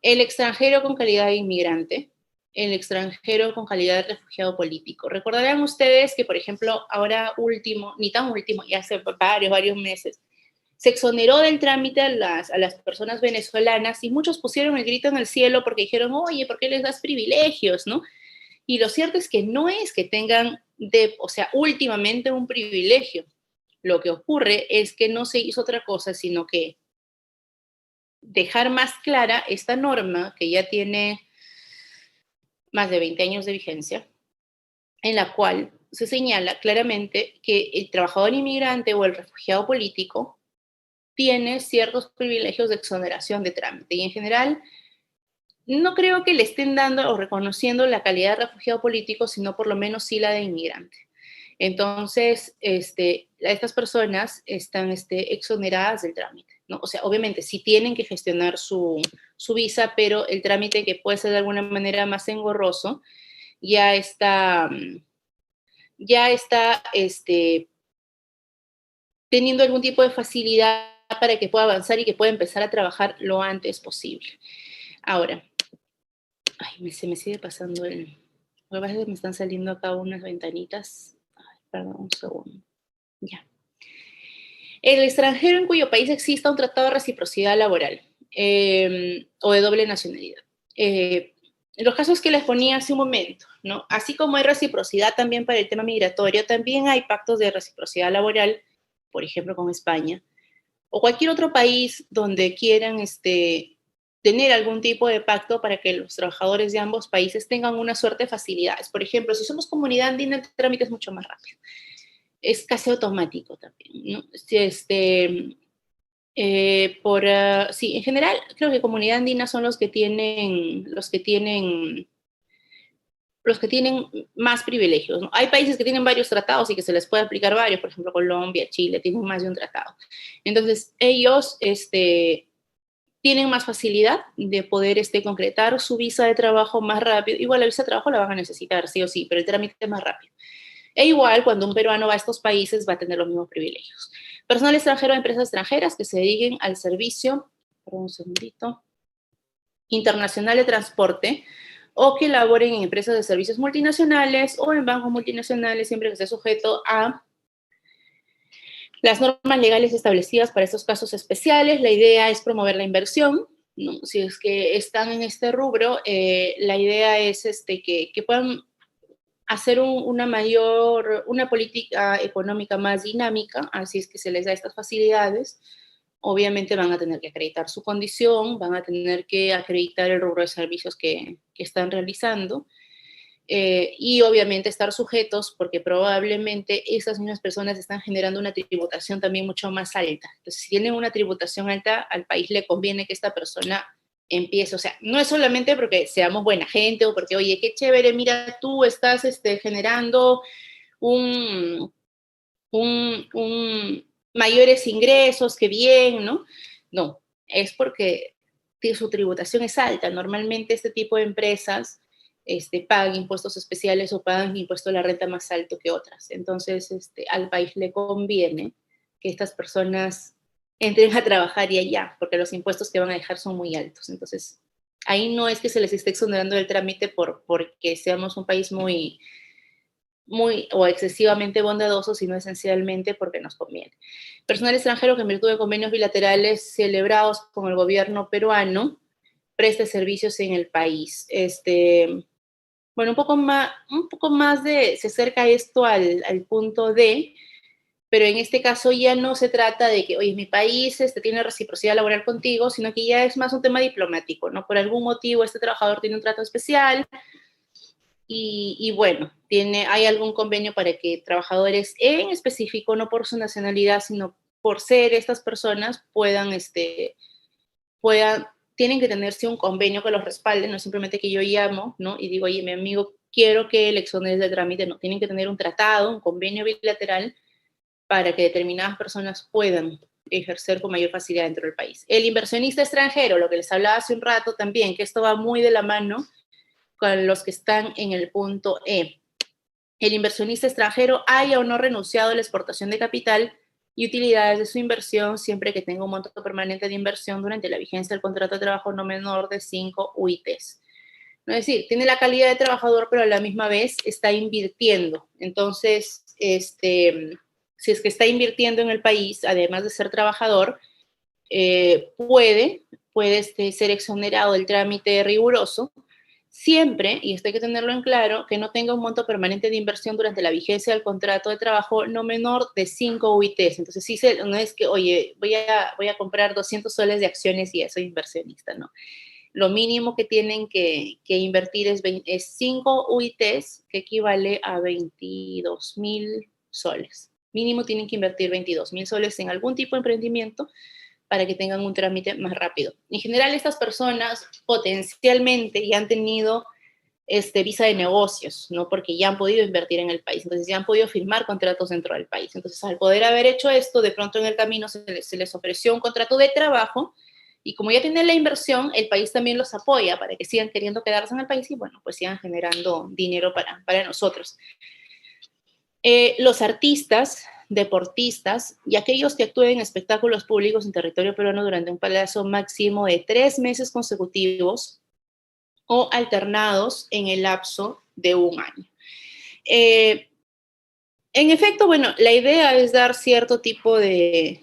El extranjero con calidad de inmigrante, el extranjero con calidad de refugiado político. Recordarán ustedes que, por ejemplo, ahora último, ni tan último, ya hace varios meses, se exoneró del trámite a las personas venezolanas y muchos pusieron el grito en el cielo porque dijeron, oye, ¿por qué les das privilegios, no? Y lo cierto es que no es que tengan, o sea, últimamente un privilegio. Lo que ocurre es que no se hizo otra cosa, sino que dejar más clara esta norma que ya tiene más de 20 años de vigencia, en la cual se señala claramente que el trabajador inmigrante o el refugiado político tiene ciertos privilegios de exoneración de trámite. Y en general, no creo que le estén dando o reconociendo la calidad de refugiado político, sino por lo menos sí la de inmigrante. Entonces, estas personas están exoneradas del trámite, ¿no? O sea, obviamente sí tienen que gestionar su visa, pero el trámite que puede ser de alguna manera más engorroso ya está, teniendo algún tipo de facilidad para que pueda avanzar y que pueda empezar a trabajar lo antes posible. Ahora, se me sigue pasando lo que pasa es que me están saliendo acá unas ventanitas. Ay, perdón, un segundo. Ya. El extranjero en cuyo país exista un tratado de reciprocidad laboral o de doble nacionalidad. En los casos que les ponía hace un momento, ¿no? Así como hay reciprocidad también para el tema migratorio, también hay pactos de reciprocidad laboral, por ejemplo, con España, o cualquier otro país donde quieran tener algún tipo de pacto para que los trabajadores de ambos países tengan una suerte de facilidades. Por ejemplo, si somos comunidad andina, el trámite es mucho más rápido. Es casi automático también, ¿no? Sí, en general creo que comunidad andina son los que tienen más privilegios, ¿no? Hay países que tienen varios tratados y que se les puede aplicar varios, por ejemplo, Colombia, Chile, tienen más de un tratado. Entonces, ellos tienen más facilidad de poder concretar su visa de trabajo más rápido. Igual la visa de trabajo la van a necesitar, sí o sí, pero el trámite es más rápido. E igual, cuando un peruano va a estos países, va a tener los mismos privilegios. Personal extranjero de empresas extranjeras que se dediquen al servicio, perdón un segundito, internacional de transporte, o que laboren en empresas de servicios multinacionales o en bancos multinacionales, siempre que esté sujeto a las normas legales establecidas para estos casos especiales. La idea es promover la inversión, ¿no? Si es que están en este rubro, la idea es que puedan hacer una política económica más dinámica, así es que se les da estas facilidades. Obviamente van a tener que acreditar su condición, van a tener que acreditar el rubro de servicios que están realizando, y obviamente estar sujetos, porque probablemente esas mismas personas están generando una tributación también mucho más alta. Entonces, si tienen una tributación alta, al país le conviene que esta persona empiece. O sea, no es solamente porque seamos buena gente o porque, oye, qué chévere, mira, tú estás generando un, mayores ingresos, qué bien, ¿no? No, es porque su tributación es alta. Normalmente este tipo de empresas pagan impuestos especiales o pagan impuesto a la renta más alto que otras. Entonces, al país le conviene que estas personas entren a trabajar y allá, porque los impuestos que van a dejar son muy altos. Entonces, ahí no es que se les esté exonerando del trámite porque seamos un país muy o excesivamente bondadosos, sino esencialmente porque nos conviene. Personal extranjero que en virtud de convenios bilaterales celebrados con el gobierno peruano preste servicios en el país. Bueno, un poco más se acerca esto al punto D, pero en este caso ya no se trata de que, oye, mi país tiene reciprocidad laboral contigo, sino que ya es más un tema diplomático, ¿no? Por algún motivo este trabajador tiene un trato especial, y bueno, hay algún convenio para que trabajadores en específico, no por su nacionalidad, sino por ser estas personas, tienen que tenerse un convenio que los respalde, no simplemente que yo llamo, ¿no? Y digo, oye, mi amigo, quiero que el exoneres del trámite, no, tienen que tener un tratado, un convenio bilateral para que determinadas personas puedan ejercer con mayor facilidad dentro del país. El inversionista extranjero, lo que les hablaba hace un rato también, que esto va muy de la mano con los que están en el punto E. El inversionista extranjero haya o no renunciado a la exportación de capital y utilidades de su inversión siempre que tenga un monto permanente de inversión durante la vigencia del contrato de trabajo no menor de 5 UITs. ¿No? Es decir, tiene la calidad de trabajador, pero a la misma vez está invirtiendo. Entonces, si es que está invirtiendo en el país, además de ser trabajador, puede ser exonerado del trámite riguroso, siempre, y esto hay que tenerlo en claro, que no tenga un monto permanente de inversión durante la vigencia del contrato de trabajo no menor de 5 UITs. Entonces, no es que, oye, voy a comprar 200 soles de acciones y ya soy inversionista, no. Lo mínimo que tienen que invertir es 5 UITs, que equivale a 22.000 soles. Mínimo tienen que invertir 22.000 soles en algún tipo de emprendimiento para que tengan un trámite más rápido. En general, estas personas potencialmente ya han tenido visa de negocios, ¿no? Porque ya han podido invertir en el país, entonces ya han podido firmar contratos dentro del país. Entonces, al poder haber hecho esto, de pronto en el camino se les ofreció un contrato de trabajo, y como ya tienen la inversión, el país también los apoya para que sigan queriendo quedarse en el país y, bueno, pues sigan generando dinero para nosotros. Los artistas, deportistas y aquellos que actúen en espectáculos públicos en territorio peruano durante un plazo máximo de 3 meses consecutivos o alternados en el lapso de un año. En efecto, bueno, la idea es dar cierto tipo de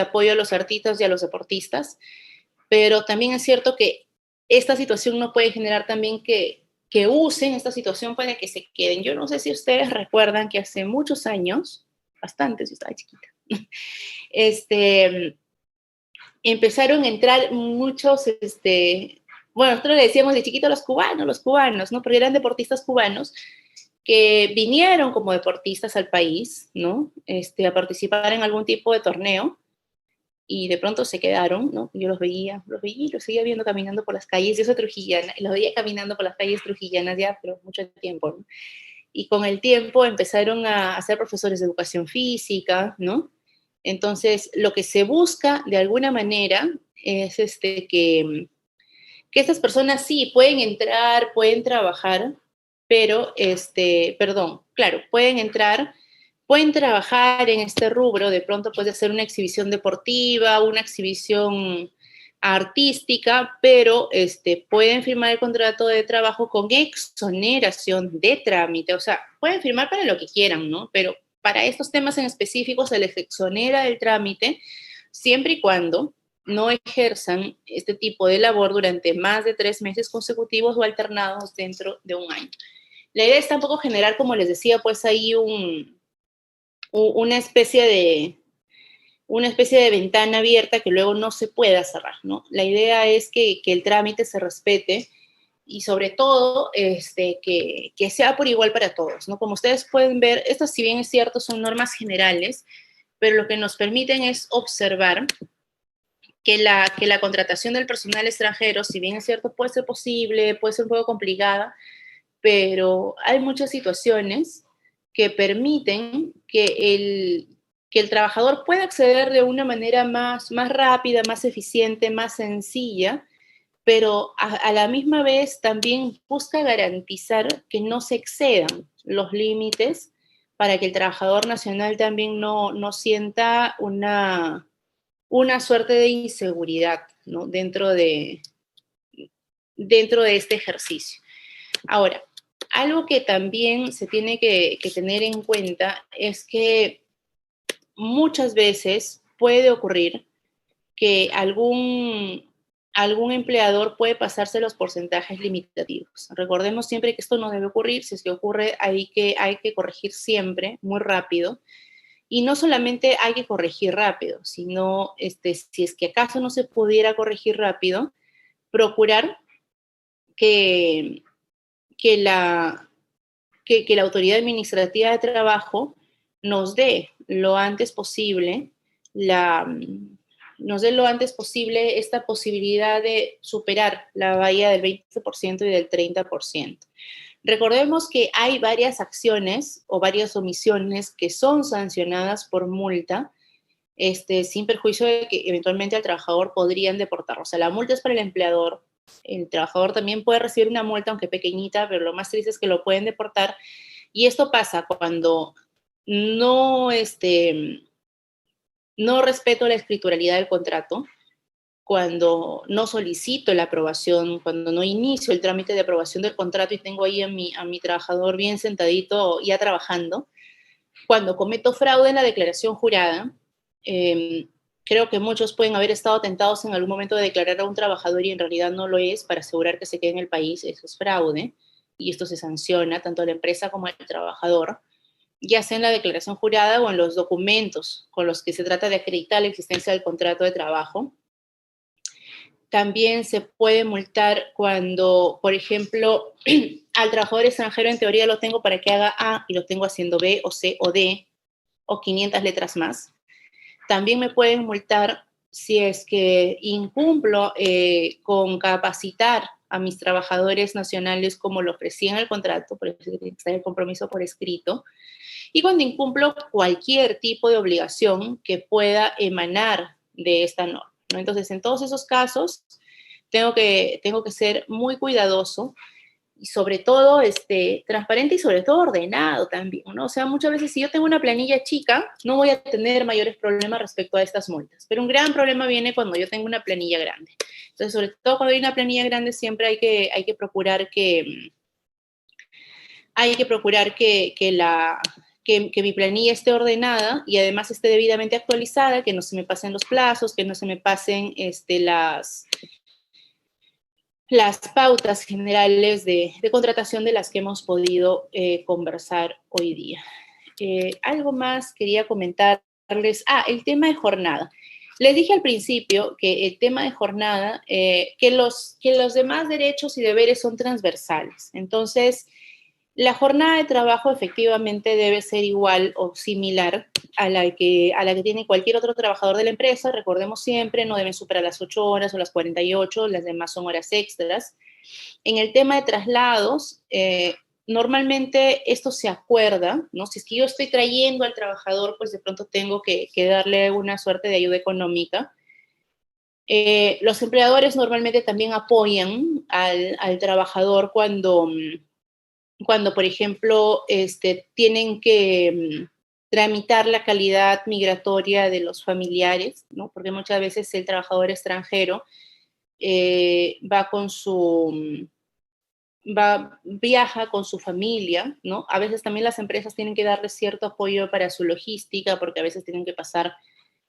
apoyo a los artistas y a los deportistas, pero también es cierto que esta situación no puede generar también que usen esta situación para que se queden. Yo no sé si ustedes recuerdan que hace muchos años, bastante, si estaba chiquita, este, empezaron a entrar muchos, bueno, nosotros le decíamos de chiquito los cubanos, ¿no? Porque eran deportistas cubanos que vinieron como deportistas al país, ¿no? A participar en algún tipo de torneo y de pronto se quedaron, ¿no? Yo los veía y los seguía viendo caminando por las calles. Yo soy trujillana y los veía caminando por las calles trujillanas ya, pero mucho tiempo, ¿no? Y con el tiempo empezaron a ser profesores de educación física, ¿no? Entonces, lo que se busca de alguna manera es que estas personas sí pueden entrar, pueden trabajar, pero, perdón, claro, pueden entrar, pueden trabajar en este rubro, de pronto puede ser una exhibición deportiva, una exhibición artística, pero pueden firmar el contrato de trabajo con exoneración de trámite, o sea, pueden firmar para lo que quieran, ¿no? Pero para estos temas en específico se les exonera del trámite siempre y cuando no ejerzan este tipo de labor durante más de 3 meses consecutivos o alternados dentro de un año. La idea es tampoco generar, como les decía, pues ahí una especie de ventana abierta que luego no se pueda cerrar, ¿no? La idea es que el trámite se respete y sobre todo que sea por igual para todos, ¿no? Como ustedes pueden ver, estas, si bien es cierto, son normas generales, pero lo que nos permiten es observar que la contratación del personal extranjero, si bien es cierto, puede ser posible, puede ser un poco complicada, pero hay muchas situaciones que permiten que el trabajador pueda acceder de una manera más rápida, más eficiente, más sencilla, pero a la misma vez también busca garantizar que no se excedan los límites para que el trabajador nacional también no sienta una suerte de inseguridad, ¿no? Dentro de este ejercicio. Ahora, algo que también se tiene que tener en cuenta es que muchas veces puede ocurrir que algún empleador puede pasarse los porcentajes limitativos. Recordemos siempre que esto no debe ocurrir. Si es que ocurre, hay que corregir siempre, muy rápido. Y no solamente hay que corregir rápido, sino si es que acaso no se pudiera corregir rápido, procurar que, que, la, que la autoridad administrativa de trabajo nos dé lo antes posible esta posibilidad de superar la valla del 20% y del 30%. Recordemos que hay varias acciones o varias omisiones que son sancionadas por multa, sin perjuicio de que eventualmente al trabajador podrían deportarlo. O sea, la multa es para el empleador. El trabajador también puede recibir una multa, aunque pequeñita, pero lo más triste es que lo pueden deportar. Y esto pasa cuando no, no respeto la escrituralidad del contrato, cuando no solicito la aprobación, cuando no inicio el trámite de aprobación del contrato y tengo ahí a mi trabajador bien sentadito ya trabajando, cuando cometo fraude en la declaración jurada. eh, Creo que muchos pueden haber estado tentados en algún momento de declarar a un trabajador y en realidad no lo es para asegurar que se quede en el país. Eso es fraude y esto se sanciona tanto a la empresa como al trabajador, ya sea en la declaración jurada o en los documentos con los que se trata de acreditar la existencia del contrato de trabajo. También se puede multar cuando, por ejemplo, al trabajador extranjero en teoría lo tengo para que haga A y lo tengo haciendo B o C o D o 500 letras más. También me pueden multar si es que incumplo con capacitar a mis trabajadores nacionales como lo ofrecí en el contrato, por eso tiene que estar el compromiso por escrito, y cuando incumplo cualquier tipo de obligación que pueda emanar de esta norma, ¿no? Entonces, en todos esos casos, tengo que ser muy cuidadoso y sobre todo transparente y sobre todo ordenado también, ¿no? O sea, muchas veces si yo tengo una planilla chica, no voy a tener mayores problemas respecto a estas multas, pero un gran problema viene cuando yo tengo una planilla grande. Entonces, sobre todo cuando hay una planilla grande, siempre hay que procurar que que mi planilla esté ordenada y además esté debidamente actualizada, que no se me pasen los plazos, que no se me pasen las pautas generales de contratación de las que hemos podido conversar hoy día. Algo más quería comentarles. El tema de jornada. Les dije al principio que el tema de jornada, que los demás derechos y deberes son transversales. Entonces, la jornada de trabajo efectivamente debe ser igual o similar a la que tiene cualquier otro trabajador de la empresa. Recordemos siempre, no deben superar las 8 horas o las 48, las demás son horas extras. En el tema de traslados, normalmente esto se acuerda, ¿no? Si es que yo estoy trayendo al trabajador, pues de pronto tengo que darle una suerte de ayuda económica. Los empleadores normalmente también apoyan al trabajador cuando, por ejemplo, tienen que tramitar la calidad migratoria de los familiares, ¿no? Porque muchas veces el trabajador extranjero viaja con su familia, ¿no? A veces también las empresas tienen que darle cierto apoyo para su logística, porque a veces tienen que pasar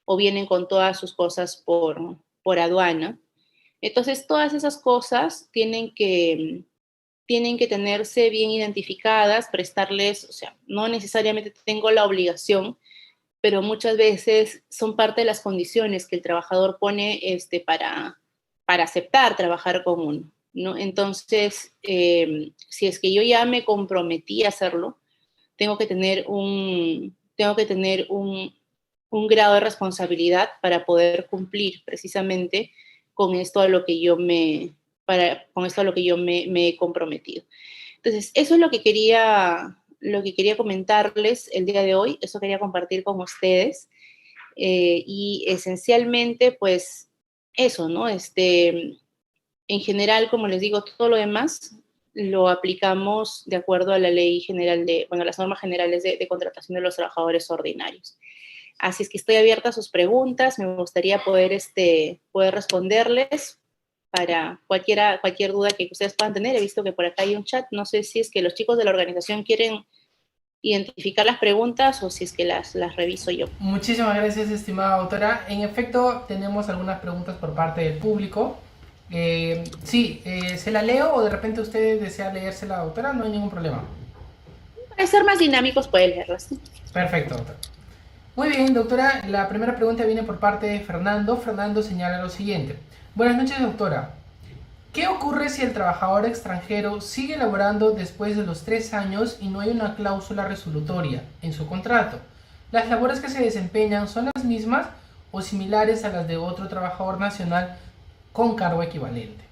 o vienen con todas sus cosas por aduana. Entonces, todas esas cosas tienen que tenerse bien identificadas, prestarles, o sea, no necesariamente tengo la obligación, pero muchas veces son parte de las condiciones que el trabajador pone para aceptar trabajar con uno, ¿no? Entonces, si es que yo ya me comprometí a hacerlo, tengo que tener un grado de responsabilidad para poder cumplir precisamente con esto a lo que yo me he comprometido. Entonces, eso es lo que quería comentarles el día de hoy, eso quería compartir con ustedes. Y esencialmente, pues, eso, ¿no? En general, como les digo, todo lo demás lo aplicamos de acuerdo a la ley general las normas generales de contratación de los trabajadores ordinarios. Así es que estoy abierta a sus preguntas, me gustaría poder responderles para cualquier duda que ustedes puedan tener. He visto que por acá hay un chat, no sé si es que los chicos de la organización quieren identificar las preguntas o si es que las reviso yo. Muchísimas gracias, estimada autora. En efecto, tenemos algunas preguntas por parte del público. ¿Se la leo o de repente usted desea leérsela, autora? No hay ningún problema. Para ser más dinámicos, pueden leerlas. Perfecto, doctora. Muy bien, doctora. La primera pregunta viene por parte de Fernando. Fernando señala lo siguiente. Buenas noches, doctora. ¿Qué ocurre si el trabajador extranjero sigue laborando después de los 3 años y no hay una cláusula resolutoria en su contrato? ¿Las labores que se desempeñan son las mismas o similares a las de otro trabajador nacional con cargo equivalente?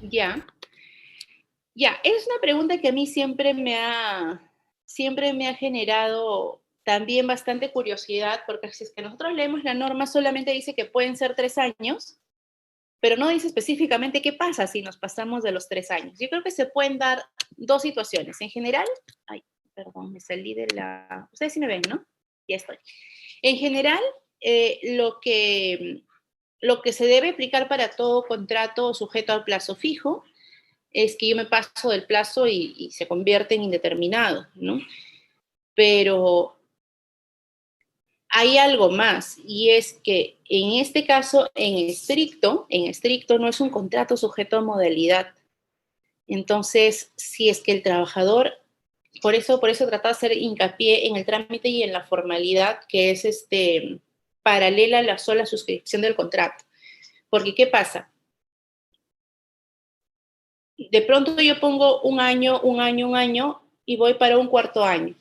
Ya, es una pregunta que a mí siempre me ha generado también bastante curiosidad, porque si es que nosotros leemos la norma, solamente dice que pueden ser 3 años, pero no dice específicamente qué pasa si nos pasamos de los 3 años. Yo creo que se pueden dar dos situaciones. En general, me salí de la... Ustedes sí me ven, ¿no? Ya estoy. En general, lo que se debe aplicar para todo contrato sujeto al plazo fijo es que yo me paso del plazo y se convierte en indeterminado, ¿no? Pero hay algo más, y es que en este caso, en estricto no es un contrato sujeto a modalidad. Entonces, si es que el trabajador, por eso trataba de hacer hincapié en el trámite y en la formalidad que es paralela a la sola suscripción del contrato. Porque, ¿qué pasa? De pronto yo pongo un año, y voy para un cuarto año.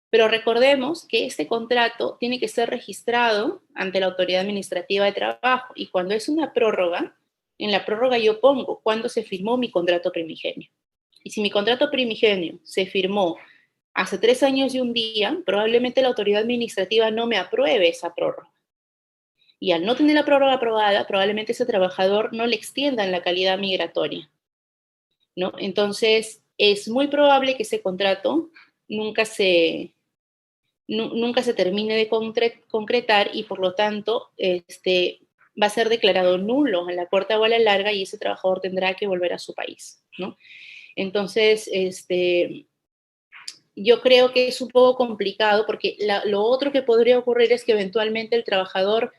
Pero recordemos que este contrato tiene que ser registrado ante la Autoridad Administrativa de Trabajo, y cuando es una prórroga, en la prórroga yo pongo cuándo se firmó mi contrato primigenio. Y si mi contrato primigenio se firmó hace 3 años y un día, probablemente la Autoridad Administrativa no me apruebe esa prórroga. Y al no tener la prórroga aprobada, probablemente ese trabajador no le extiendan la calidad migratoria, ¿no? Entonces, es muy probable que ese contrato nunca se termine de concretar, y por lo tanto va a ser declarado nulo a la corta o a la larga, y ese trabajador tendrá que volver a su país, ¿no? Entonces, yo creo que es un poco complicado porque lo otro que podría ocurrir es que eventualmente el trabajador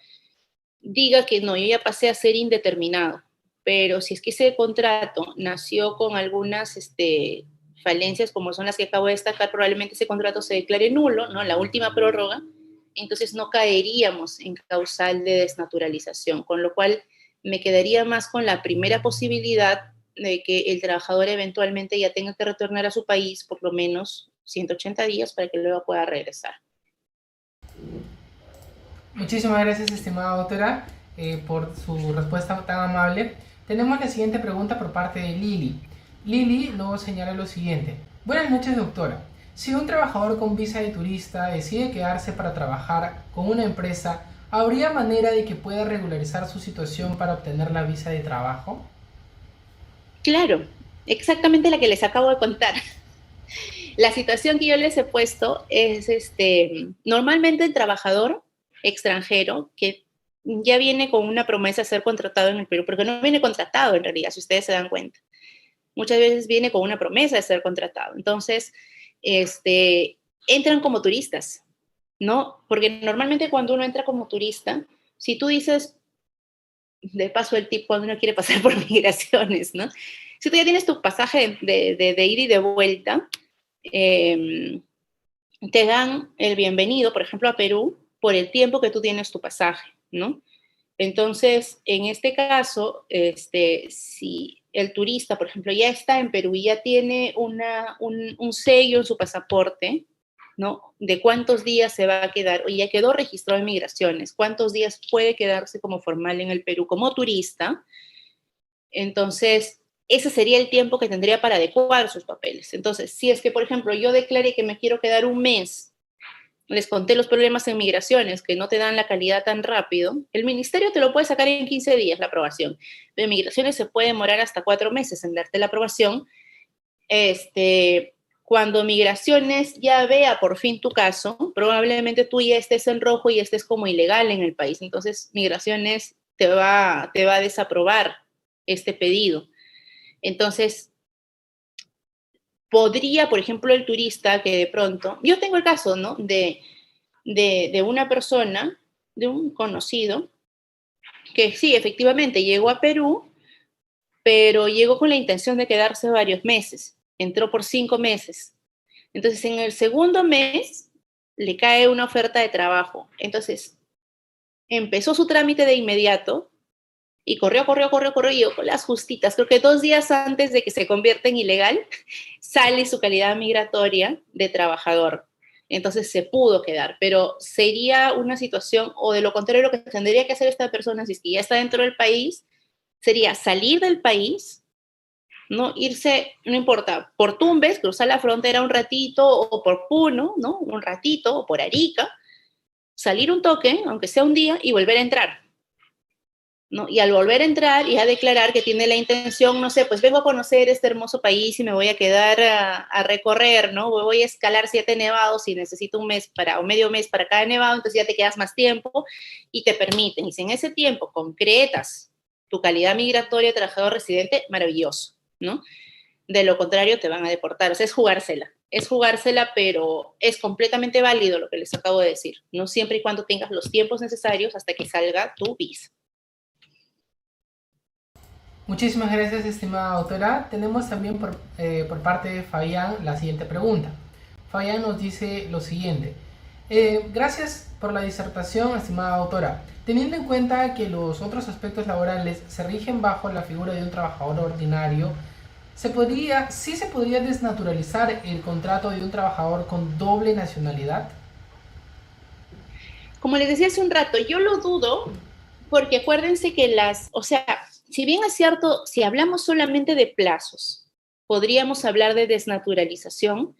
diga que no, yo ya pasé a ser indeterminado, pero si es que ese contrato nació con algunas falencias como son las que acabo de destacar, probablemente ese contrato se declare nulo, ¿no? La última prórroga, entonces no caeríamos en causal de desnaturalización, con lo cual me quedaría más con la primera posibilidad de que el trabajador eventualmente ya tenga que retornar a su país por lo menos 180 días para que luego pueda regresar. Muchísimas gracias, estimada doctora, por su respuesta tan amable. Tenemos la siguiente pregunta por parte de Lili. Lili nos señala lo siguiente. Buenas noches, doctora. Si un trabajador con visa de turista decide quedarse para trabajar con una empresa, ¿habría manera de que pueda regularizar su situación para obtener la visa de trabajo? Claro, exactamente la que les acabo de contar. La situación que yo les he puesto es, normalmente el trabajador extranjero que ya viene con una promesa de ser contratado en el Perú, porque no viene contratado en realidad, si ustedes se dan cuenta. Muchas veces viene con una promesa de ser contratado. Entonces, entran como turistas, ¿no? Porque normalmente cuando uno entra como turista, si tú dices, de paso el tip cuando uno quiere pasar por migraciones, ¿no? Si tú ya tienes tu pasaje de ida y de vuelta, eh, te dan el bienvenido, por ejemplo, a Perú, por el tiempo que tú tienes tu pasaje, ¿no? Entonces, en este caso, si el turista, por ejemplo, ya está en Perú y ya tiene un sello en su pasaporte, ¿no? De cuántos días se va a quedar, o ya quedó registrado en migraciones, cuántos días puede quedarse como formal en el Perú como turista, entonces ese sería el tiempo que tendría para adecuar sus papeles. Entonces, si es que, por ejemplo, yo declaré que me quiero quedar un mes, les conté los problemas en migraciones que no te dan la calidad tan rápido, el ministerio te lo puede sacar en 15 días la aprobación, pero en migraciones se puede demorar hasta 4 meses en darte la aprobación. Cuando migraciones ya vea por fin tu caso, probablemente tú ya estés en rojo y estés como ilegal en el país, entonces migraciones te va a desaprobar este pedido. Entonces, podría, por ejemplo, el turista que de pronto, yo tengo el caso, ¿no? De una persona, de un conocido, que sí, efectivamente llegó a Perú, pero llegó con la intención de quedarse varios meses. Entró por 5 meses. Entonces, en el segundo mes le cae una oferta de trabajo. Entonces, empezó su trámite de inmediato y corrió, y yo con las justitas. Creo que 2 días antes de que se convierta en ilegal, sale su calidad migratoria de trabajador. Entonces se pudo quedar, pero sería una situación, o de lo contrario, lo que tendría que hacer esta persona, si es que ya está dentro del país, sería salir del país, ¿no? Irse, no importa, por Tumbes, cruzar la frontera un ratito, o por Puno, ¿no? Un ratito, o por Arica, salir un toque, aunque sea un día, y volver a entrar. ¿No? Y al volver a entrar y a declarar que tiene la intención, no sé, pues vengo a conocer este hermoso país y me voy a quedar a recorrer, ¿no? Voy a escalar 7 nevados y necesito un mes o medio mes para cada nevado, entonces ya te quedas más tiempo y te permiten. Y si en ese tiempo concretas tu calidad migratoria de trabajador residente, maravilloso, ¿no? De lo contrario, te van a deportar. O sea, es jugársela, pero es completamente válido lo que les acabo de decir, ¿no? Siempre y cuando tengas los tiempos necesarios hasta que salga tu visa. Muchísimas gracias, estimada doctora. Tenemos también por parte de Fabián la siguiente pregunta. Fabián nos dice lo siguiente. Gracias por la disertación, estimada doctora. Teniendo en cuenta que los otros aspectos laborales se rigen bajo la figura de un trabajador ordinario, sí se podría desnaturalizar el contrato de un trabajador con doble nacionalidad? Como les decía hace un rato, yo lo dudo porque acuérdense que o sea, si bien es cierto, si hablamos solamente de plazos, podríamos hablar de desnaturalización.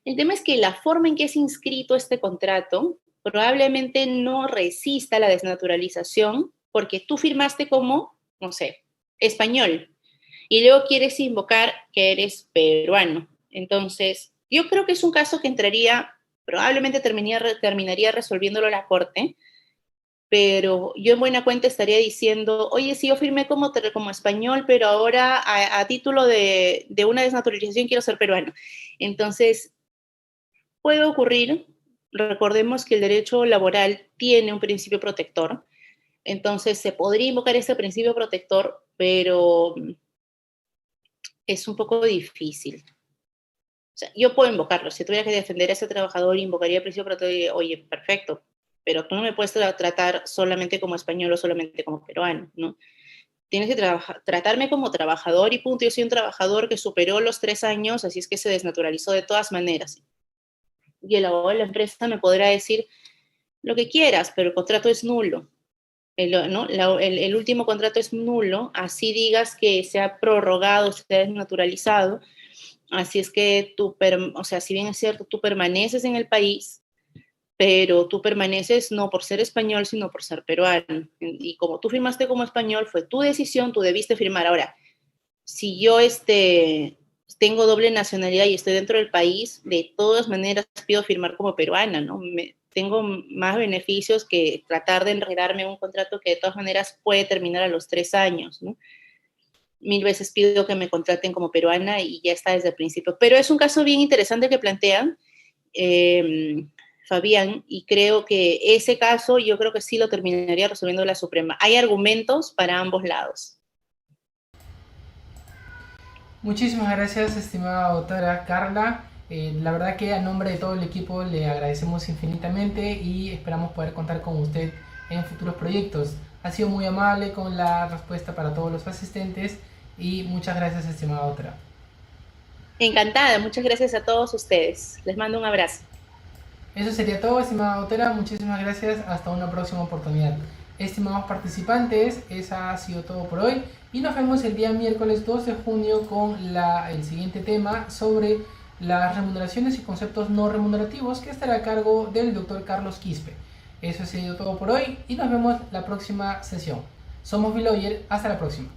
El tema es que la forma en que es inscrito este contrato probablemente no resista la desnaturalización porque tú firmaste como, no sé, español y luego quieres invocar que eres peruano. Entonces, yo creo que es un caso que probablemente terminaría resolviéndolo la corte, pero yo en buena cuenta estaría diciendo, oye, sí, yo firmé como español, pero ahora a título de una desnaturalización quiero ser peruano. Entonces, puede ocurrir. Recordemos que el derecho laboral tiene un principio protector, entonces se podría invocar ese principio protector, pero es un poco difícil. O sea, yo puedo invocarlo. Si tuviera que defender a ese trabajador, invocaría el principio protector y diría, oye, perfecto, pero tú no me puedes tratar solamente como español o solamente como peruano, ¿no? Tienes que tratarme como trabajador y punto. Yo soy un trabajador que superó los 3 años, así es que se desnaturalizó de todas maneras. Y el abogado de la empresa me podrá decir lo que quieras, pero el contrato es nulo. ¿No? El último contrato es nulo, así digas que se ha prorrogado, se ha desnaturalizado. Así es que o sea, si bien es cierto, tú permaneces en el país, pero tú permaneces no por ser español, sino por ser peruano. Y como tú firmaste como español, fue tu decisión, tú debiste firmar. Ahora, si yo tengo doble nacionalidad y estoy dentro del país, de todas maneras pido firmar como peruana, ¿no? Tengo más beneficios que tratar de enredarme en un contrato que de todas maneras puede terminar a los 3 años, ¿no? 1000 veces pido que me contraten como peruana y ya está desde el principio. Pero es un caso bien interesante que plantean, Fabián, y creo que ese caso yo creo que sí lo terminaría resolviendo la Suprema. Hay argumentos para ambos lados. Muchísimas gracias, estimada doctora Carla. La verdad que a nombre de todo el equipo le agradecemos infinitamente y esperamos poder contar con usted en futuros proyectos. Ha sido muy amable con la respuesta para todos los asistentes y muchas gracias, estimada doctora. Encantada, muchas gracias a todos ustedes. Les mando un abrazo. Eso sería todo, estimada doctora. Muchísimas gracias. Hasta una próxima oportunidad. Estimados participantes, esa ha sido todo por hoy y nos vemos el día miércoles 2 de junio con el siguiente tema sobre las remuneraciones y conceptos no remunerativos que estará a cargo del doctor Carlos Quispe. Eso ha sido todo por hoy y nos vemos la próxima sesión. Somos Biloyer, hasta la próxima.